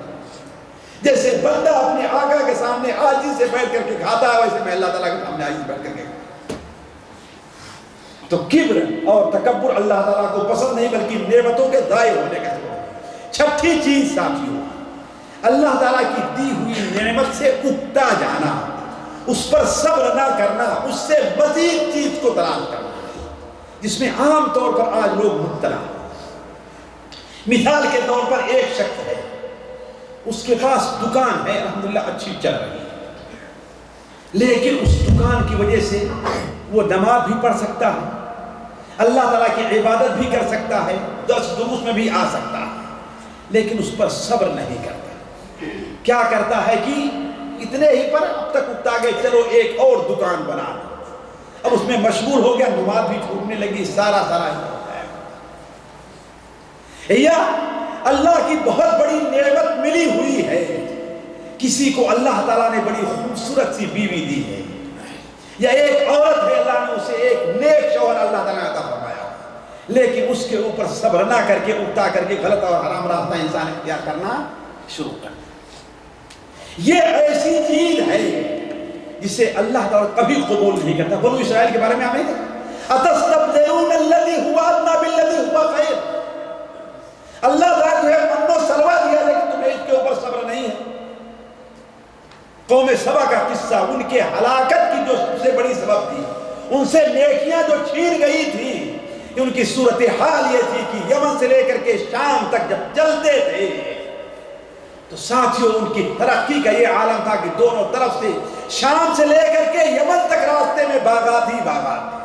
جیسے بندہ اپنے آقا کے سامنے عاجزی سے بیٹھ کر کے کھاتا ہے ویسے میں اللہ تعالیٰ کے سامنے عاجزی سے بیٹھ کر کے کھاتا۔ تو کبر اور تکبر اللہ تعالیٰ کو پسند نہیں، بلکہ نعمتوں کے ضائع ہونے کا سبب ہے۔ چھٹی چیز ساتھیوں، اللہ تعالیٰ کی دی ہوئی نعمت سے اکتا جانا، اس پر صبر نہ کرنا، اس سے مزید چیز کو تلاش کرنا، جس میں عام طور پر آج لوگ مبتلا۔ مثال کے طور پر ایک شخص ہے، اس کے پاس دکان ہے الحمدللہ اچھی چل رہی ہے، لیکن اس دکان کی وجہ سے وہ نماز بھی پڑھ سکتا ہے، اللہ تعالیٰ کی عبادت بھی کر سکتا ہے، دروس میں بھی آ سکتا ہے، لیکن اس پر صبر نہیں کرتا۔ کیا کرتا ہے کہ اتنے ہی پر اب تک اکتا گئے، چلو ایک اور دکان بنا دو، اب اس میں مشغول ہو گیا، نماز بھی چھوٹنے لگی، سارا یا اللہ کی بہت بڑی نعمت ملی ہوئی ہے، کسی کو اللہ تعالیٰ نے بڑی خوبصورت سی بیوی دی ہے، یا ایک عورت ہے اللہ نے اسے ایک نیک شوہر اللہ تعالیٰ نے عطا فرمایا، لیکن اس کے اوپر صبر نہ کر کے اکتا کر کے غلط اور حرام راستہ انسان اختیار کرنا شروع کر دیا۔ یہ ایسی چیز ہے جسے اللہ تعالیٰ کبھی قبول نہیں کرتا۔ بنو اسرائیل کے بارے میں آپ نہیں دیکھا، اتستبدلون الذی هو ادنی بالذی هو خیر، اللہ تعالیٰ جو ہے من و سلوہ دیا لیکن تمہیں اس کے اوپر صبر نہیں ہے۔ قوم سبا کا قصہ، ان کے ہلاکت کی جو سب سے بڑی سبب تھی، ان سے نیکیاں جو چھین گئی تھی، ان کی صورتحال یہ تھی کہ یمن سے لے کر کے شام تک جب چلتے تھے تو ساتھیوں ان کی ترقی کا یہ عالم تھا کہ دونوں طرف سے شام سے لے کر کے یمن تک راستے میں باغات ہی باغات تھے،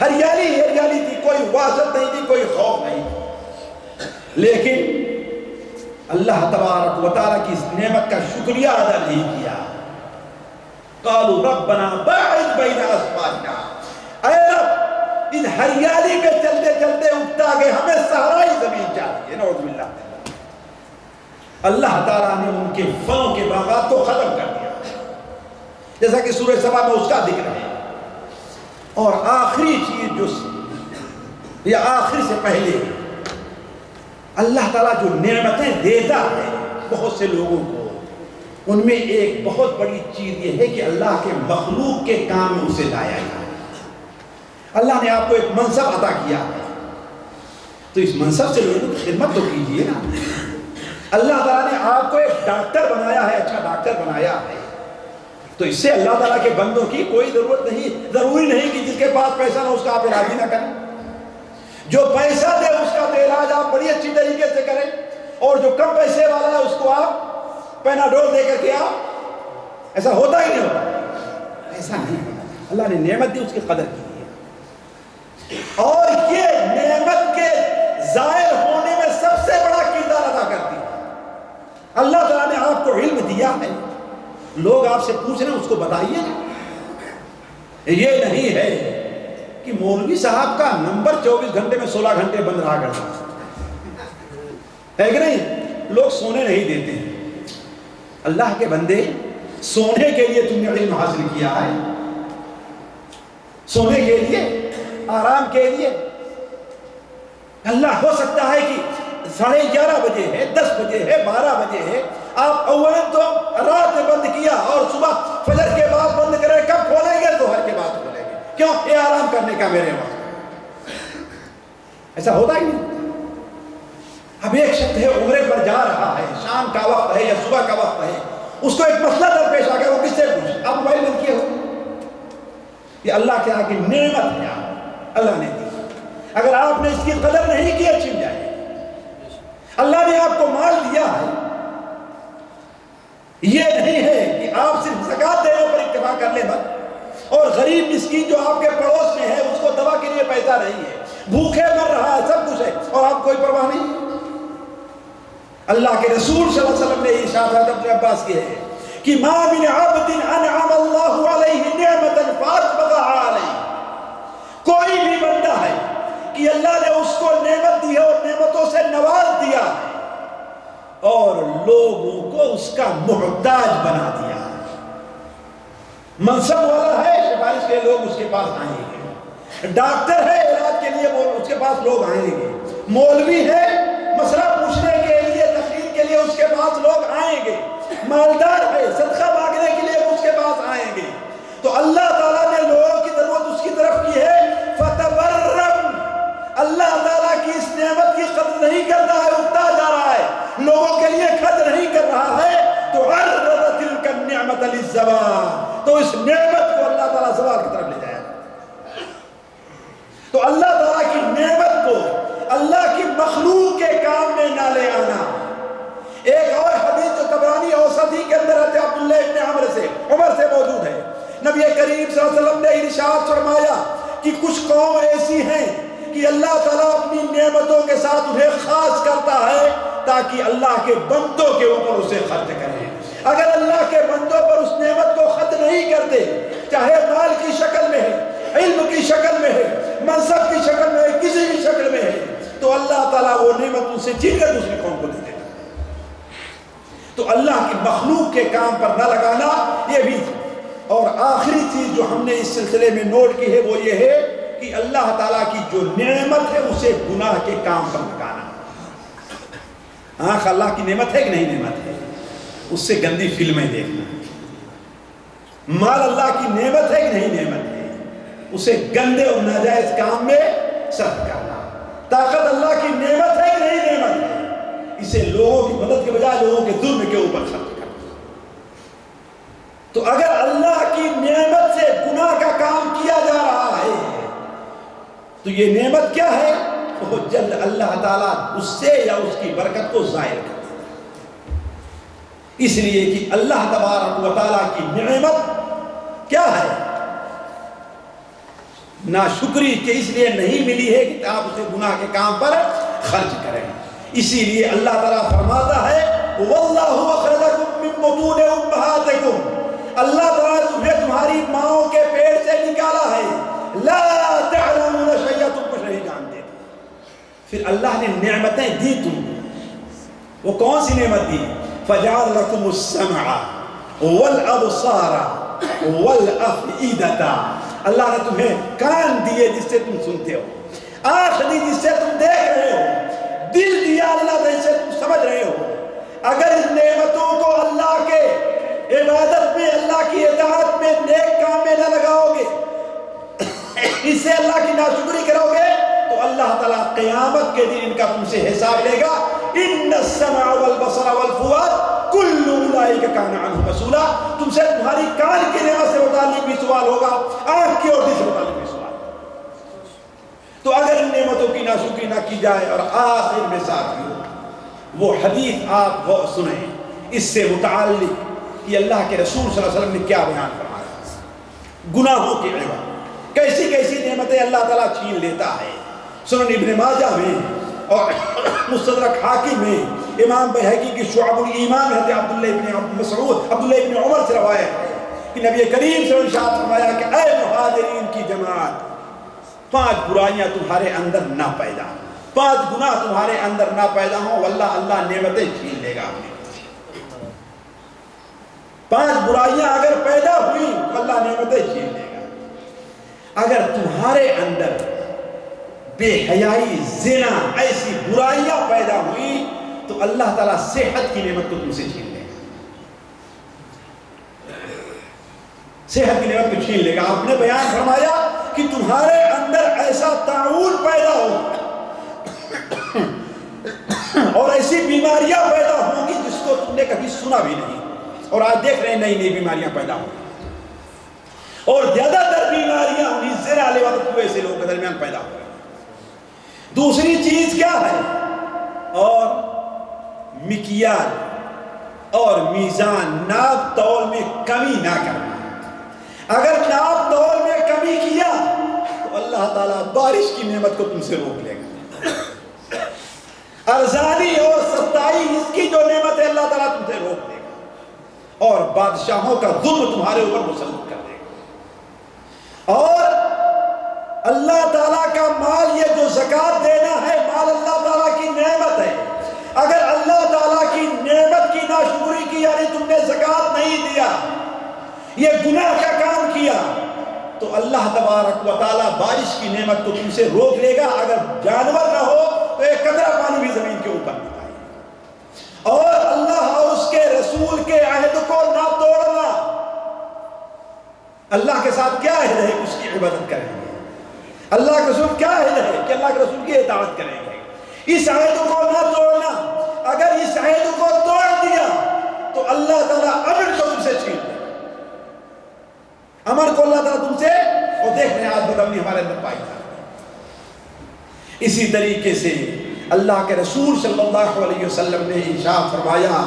ہریالی ہی ہریالی تھی، کوئی وحشت نہیں تھی، کوئی خوف نہیں تھی، لیکن اللہ تبارک و تعالیٰ کی اس نعمت کا شکریہ ادا نہیں کیا۔ قالوا ربنا باعد بین اسفارنا، اے رب ان ہریالی میں چلتے چلتے اکتا گئے، ہمیں صحرائی زمین چاہیے، نعوذ باللہ۔ اللہ تعالیٰ نے ان کے پھلوں کے باغات کو ختم کر دیا، جیسا کہ سورہ سبا میں اس کا ذکر ہے۔ اور آخری چیز جو یا آخری سے پہلے اللہ تعالیٰ جو نعمتیں دیتا ہے بہت سے لوگوں کو، ان میں ایک بہت بڑی چیز یہ ہے کہ اللہ کے مخلوق کے کام میں اسے لایا گیا۔ اللہ نے آپ کو ایک منصب عطا کیا ہے تو اس منصب سے لوگوں کی خدمت تو کیجیے نا۔ اللہ تعالیٰ نے آپ کو ایک ڈاکٹر بنایا ہے، اچھا ڈاکٹر بنایا ہے، تو اس سے اللہ تعالیٰ کے بندوں کی کوئی ضرورت نہیں، ضروری نہیں کہ جس کے پاس پیسہ نہ اس کا آپ علاج نہ کریں، جو پیسہ دے اس کا تو علاج آپ بڑی اچھی طریقے سے کریں، اور جو کم پیسے والا ہے اس کو آپ پیناڈول دے کر کے آپ، ایسا ہوتا ہی نہیں ہوتا، ایسا نہیں ہوتا۔ اللہ نے نعمت دی، اس کی قدر کی ہے، اور یہ نعمت کے ظاہر ہونے میں سب سے بڑا کردار ادا کرتی ہے۔ اللہ تعالیٰ نے آپ کو علم دیا ہے، لوگ آپ سے پوچھ رہے ہیں اس کو بتائیے نا۔ یہ نہیں ہے کہ مولوی صاحب کا نمبر 24 گھنٹے میں 16 گھنٹے بند رہا کرتا ہے کہ نہیں، لوگ سونے نہیں دیتے ہیں۔ اللہ کے بندے، سونے کے لیے تم نے علم حاصل کیا ہے، سونے کے لیے، آرام کے لیے۔ اللہ ہو سکتا ہے کہ 11:30 بجے ہے، 10 بجے ہے، 12 بجے ہے، آپ اولن تو رات میں بند کیا اور صبح فجر کے بعد بند کریں، کب کھولیں گے؟ ظہر کے بعد کھولیں گے. کیوں؟ یہ آرام کرنے کا میرے وقت. ایسا ہوتا ہی نہیں. اب ایک شخص ہے عمرے پر جا رہا ہے، شام کا وقت ہے یا صبح کا وقت ہے، اس کو ایک مسئلہ درپیش آ گیا، وہ کس سے پوچھے؟ آپ موبائل بند کیے ہو؟ یہ اللہ کے آگے نعمت ہے، اللہ نے دی. اگر آپ نے اس کی قدر نہیں کی، چھن جائے. اللہ نے آپ کو مال دیا ہے، یہ نہیں ہے کہ آپ صرف زکوٰۃ دینے پر اکتفا کر لیں بس، اور غریب مسکین جو آپ کے پڑوس میں ہے اس کو دوا کے لیے پیسہ نہیں ہے، بھوکے مر رہا ہے، سب کچھ ہے اور آپ کوئی پرواہ نہیں. اللہ کے رسول صلی اللہ علیہ وسلم نے ارشاد اپنے عباس کی ہے کہ ما من عبد انعم اللہ علیہ نعمتا فاصبغها علیہ. کوئی بھی بندہ ہے کہ اللہ نے اس کو نعمت دی ہے اور نعمتوں سے نواز دیا ہے اور لوگوں کو اس کا محتاج بنا دیا ہے. منصب والا ہے، سفارش کے لوگ اس کے پاس آئیں گے. ڈاکٹر ہے، علاج کے لیے اس کے پاس لوگ آئیں گے. مولوی ہے، مسئلہ پوچھنے کے لیے، تقریر کے لیے اس کے پاس لوگ آئیں گے. مالدار ہے، صدقہ مانگنے کے لیے اس کے پاس آئیں گے. تو اللہ تعالیٰ نے لوگوں کی ضرورت اس کی طرف کی ہے. فتبرم، اللہ تعالیٰ کی اس نعمت کی قدر نہیں کرتا ہے، اٹھتا جا رہا ہے، لوگوں کے لیے خرچ نہیں کر رہا ہے. تو عرض تلک النعمت للزوال، تو اس نعمت کو اللہ تعالیٰ زوال کی طرف لے جائے. تو اللہ تعالیٰ کی نعمت کو اللہ کی مخلوق کے کام میں نہ لے آنا. ایک اور حدیث جو طبرانی اوسطی کے اندر ہے عبداللہ ابن عمر سے موجود ہے. نبی کریم صلی اللہ علیہ وسلم نے ارشاد فرمایا کہ کچھ قوم ایسی ہیں کہ اللہ تعالیٰ اپنی نعمتوں کے ساتھ انہیں خاص کرتا ہے تاکہ اللہ کے بندوں کے اوپر اسے خرچ کریں. اگر اللہ کے بندوں پر اس نعمت کو خرچ نہیں کرتے، چاہے مال کی شکل میں ہے، علم کی شکل میں ہے، منصب کی شکل میں ہے، کسی بھی شکل میں ہے، تو اللہ تعالیٰ وہ نعمت ان سے چھین کر دوسری قوم کو دے دیتا. تو اللہ کی مخلوق کے کام پر نہ لگانا یہ بھی. اور آخری چیز جو ہم نے اس سلسلے میں نوٹ کی ہے وہ یہ ہے کہ اللہ تعالیٰ کی جو نعمت ہے اسے گناہ کے کام پر لگانا. آنکھ اللہ کی نعمت ہے کہ نہیں نعمت ہے؟ اس سے گندی فلمیں دیکھنا. مال اللہ کی نعمت ہے کہ نہیں نعمت ہے؟ اسے گندے اور ناجائز کام میں صرف کرنا. طاقت اللہ کی نعمت ہے کہ نہیں نعمت ہے؟ اسے لوگوں کی مدد کے بجائے لوگوں کے ظلم کے اوپر خرچ کرنا. تو اگر اللہ کی نعمت سے گناہ کا کام کیا جا رہا ہے تو یہ نعمت کیا ہے؟ بہت جلد اللہ تعالیٰ اس سے یا اس کی برکت کو ظاہر کر دیتا ہے. اس لیے کہ اللہ تبارک و تعالیٰ کی نعمت کیا ہے؟ ناشکری کے اس لیے نہیں ملی ہے کہ آپ اسے گناہ کے کام پر خرچ کریں. اسی لیے اللہ تعالیٰ فرماتا ہے وَاللَّهُ أَخْرَجَكُم مِّن بُطُونِ أُمَّهَاتِكُم، اللہ تعالیٰ تمہیں تمہاری ماؤں کے پیٹ سے نکالا ہے. لا تعلمون شیئا، تم کچھ نہیں جانتے. پھر اللہ نے نعمتیں دی تم کو. وہ کون سی نعمت دی؟ فَجَعَلَ لَكُمُ السَّمْعَ وَالْأَبْصَارَ وَالْأَفْئِدَةَ، اللہ نے تمہیں کان دیے جس سے تم سنتے ہو، آنکھ دی جس سے تم دیکھ رہے ہو، دل دیا اللہ نے جس سے تم سمجھ رہے ہو. اگر ان نعمتوں کو اللہ کے عبادت میں، اللہ کی اطاعت میں، نیک کام میں نہ لگاؤ گے، اس سے اللہ کی ناشکری کرو گے، تو اللہ تعالیٰ قیامت کے دن ان کا تم سے حساب لے گا. ان السمع والبصر والفؤاد کل اولئک کان عنہ مسئولا. تم سے تمہاری کان کی نعمت سے متعلق بھی سوال ہوگا، آنکھ کی اور دل سے متعلق بھی سوال. تو اگر ان نعمتوں کی ناشکری نہ کی جائے، اور آخر میں ساتھیوں وہ حدیث آپ وہ سنیں اس سے متعلق کہ اللہ کے رسول صلی اللہ علیہ وسلم نے کیا بیان فرمایا گناہوں کے عوض کیسی کیسی نعمتیں اللہ تعالیٰ چھین لیتا ہے. سنن ابن ماجہ میں اور مستدرک حاکم میں، امام بیہقی کی شعب الایمان میں عبداللہ ابن عمر سے روایت ہے کہ نبی کریم صلی اللہ علیہ وسلم نے ارشاد فرمایا کہ اے مہاجرین کی جماعت، 5 برائیاں تمہارے اندر نہ پیدا ہوں، 5 گناہ تمہارے اندر نہ پیدا ہوں، واللہ اللہ نعمتیں چھین لے گا. 5 برائیاں اگر پیدا ہوئی تو اللہ نعمتیں چھین لے گا. اگر تمہارے اندر بے حیائی، زنا، ایسی برائیاں پیدا ہوئی تو اللہ تعالیٰ صحت کی نعمت کو تم سے چھین لے گا. صحت کی نعمت کو چھین لے گا. آپ نے بیان فرمایا کہ تمہارے اندر ایسا تعاون پیدا ہو اور ایسی بیماریاں پیدا ہوں گی جس کو تم نے کبھی سنا بھی نہیں. اور آج دیکھ رہے ہیں نئی نئی بیماریاں پیدا ہوں گی اور زیادہ تر بیماریاں انہیں زیر علی وقت ہوئے سے لوگوں کے درمیان پیدا ہو رہی ہیں. دوسری چیز کیا ہے؟ اور مکیال اور میزان ناپ تول میں کمی نہ کرنا. اگر ناپ تول میں کمی کیا تو اللہ تعالیٰ بارش کی نعمت کو تم سے روک لے گا. ارزانی اور ستائی اس کی جو نعمت ہے اللہ تعالیٰ تم سے روک دے گا اور بادشاہوں کا ظلم تمہارے اوپر مسلط کر دے گا. اور اللہ تعالیٰ کا مال، یہ جو زکوٰۃ دینا ہے، مال اللہ تعالیٰ کی نعمت ہے. اگر اللہ تعالیٰ کی نعمت کی ناشکری کی، یعنی تم نے زکوٰۃ نہیں دیا، یہ گناہ کا کام کیا، تو اللہ تبارک و تعالیٰ بارش کی نعمت کو تم سے روک لے گا. اگر جانور نہ ہو تو ایک قطرہ پانی بھی زمین کے اوپر نہ آئے. اور اللہ اور اس کے رسول کے عہد کو نہ توڑنا. اللہ کے ساتھ کیا عہد ہے؟ اس کی عبادت کریں گے. اللہ کے رسول کیا عہد ہے؟ کہ اللہ کے رسول کی اطاعت کریں گے. اس عہد کو نہ توڑنا. اگر اس عہد کو توڑ دیا تو اللہ تعالیٰ امن کو تم سے چھین لے گا. امن کو اللہ تعالیٰ تم سے، اور دیکھ رہے ہیں آج بدامنی ہمارے اندر پائی جا رہی ہے. اسی طریقے سے اللہ کے رسول صلی اللہ علیہ وسلم نے ارشاد فرمایا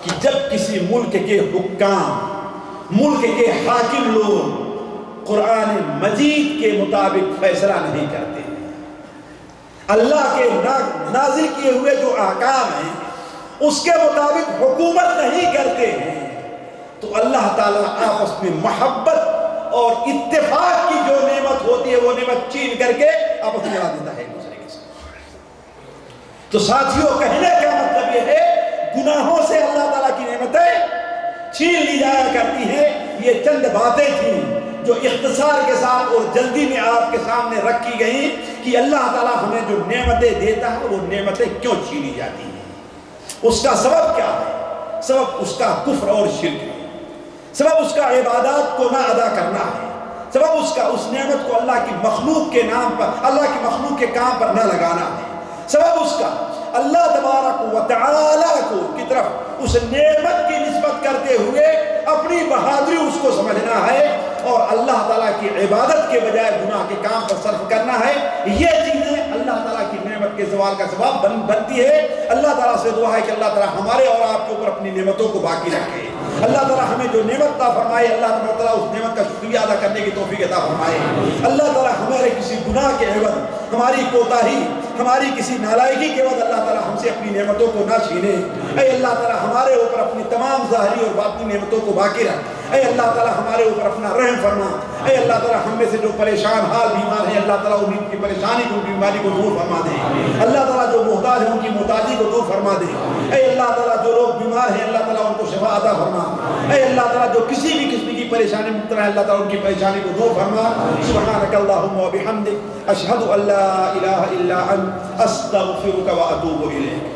کہ جب کسی ملک کے حکام، ملک کے حاکم لوگ قرآن مجید کے مطابق فیصلہ نہیں کرتے، اللہ کے نازل کیے ہوئے جو احکام ہیں اس کے مطابق حکومت نہیں کرتے ہیں، تو اللہ تعالیٰ آپس میں محبت اور اتفاق کی جو نعمت ہوتی ہے وہ نعمت چھین کر کے آپس میں لڑا دیتا ہے ایک دوسرے کے ساتھ. تو ساتھیوں، کہنے کا مطلب یہ ہے گناہوں سے اللہ تعالیٰ کی نعمتیں چھین لی جایا کرتی ہیں. یہ چند باتیں تھیں جو اختصار کے ساتھ اور جلدی میں آپ کے سامنے رکھی گئیں کہ اللہ تعالیٰ ہمیں جو نعمتیں دیتا ہے وہ نعمتیں کیوں چھینی جاتی ہیں، اس کا سبب کیا ہے. سبب اس کا کفر اور شرک ہے. سبب اس کا عبادات کو نہ ادا کرنا ہے. سبب اس کا اس نعمت کو اللہ کی مخلوق کے نام پر، اللہ کی مخلوق کے کام پر نہ لگانا ہے. سبب اس کا اللہ تبارک و تعالیٰ کی طرف اس نعمت کی نسبت کرتے ہوئے اپنی بہادری اس کو سمجھنا ہے اور اللہ تعالیٰ کی عبادت کے بجائے گناہ کے کام پر صرف کرنا ہے. یہ چیزیں اللہ تعالیٰ کی نعمت کے زوال کا سبب بنتی ہے. اللہ تعالیٰ سے دعا ہے کہ اللہ تعالیٰ ہمارے اور آپ کے اوپر اپنی نعمتوں کو باقی رکھے. اللہ تعالیٰ ہمیں جو نعمت عطا فرمائے، اللہ تعالیٰ اس نعمت کا شکریہ ادا کرنے کی توفیق عطا فرمائے. اللہ تعالیٰ ہمارے کسی گناہ کے عوض، ہماری کوتاہی، ہماری کسی نالائکی کے عوض اللہ تعالیٰ ہم سے اپنی نعمتوں کو نہ چھینے. اے اللہ تعالیٰ ہمارے اوپر اپنی تمام ظاہری اور باطنی نعمتوں کو باقی رکھ. اے اللہ تعالیٰ ہمارے اوپر اپنا رحم فرما. اے اللہ تعالیٰ ہم میں سے جو پریشان حال بیمار ہیں، اللہ تعالیٰ ان کی پریشانی کو، ان کی بیماری کو دور فرما دے. اللہ تعالیٰ جو محتاج ہیں ان کی محتاجی کو دور فرما دے. اے اللہ تعالیٰ جو لوگ بیمار ہیں اللہ تعالیٰ ان کو شفا عطا فرما. اے اللہ تعالیٰ جو کسی بھی قسم کی پریشانی میں مبتلا ہے اللہ تعالیٰ ان کی پریشانی کو دور فرما. سبحانک اللہم و بحمدک، اشہد ان لا الہ الا انت، استغفرک و اتوب الیک.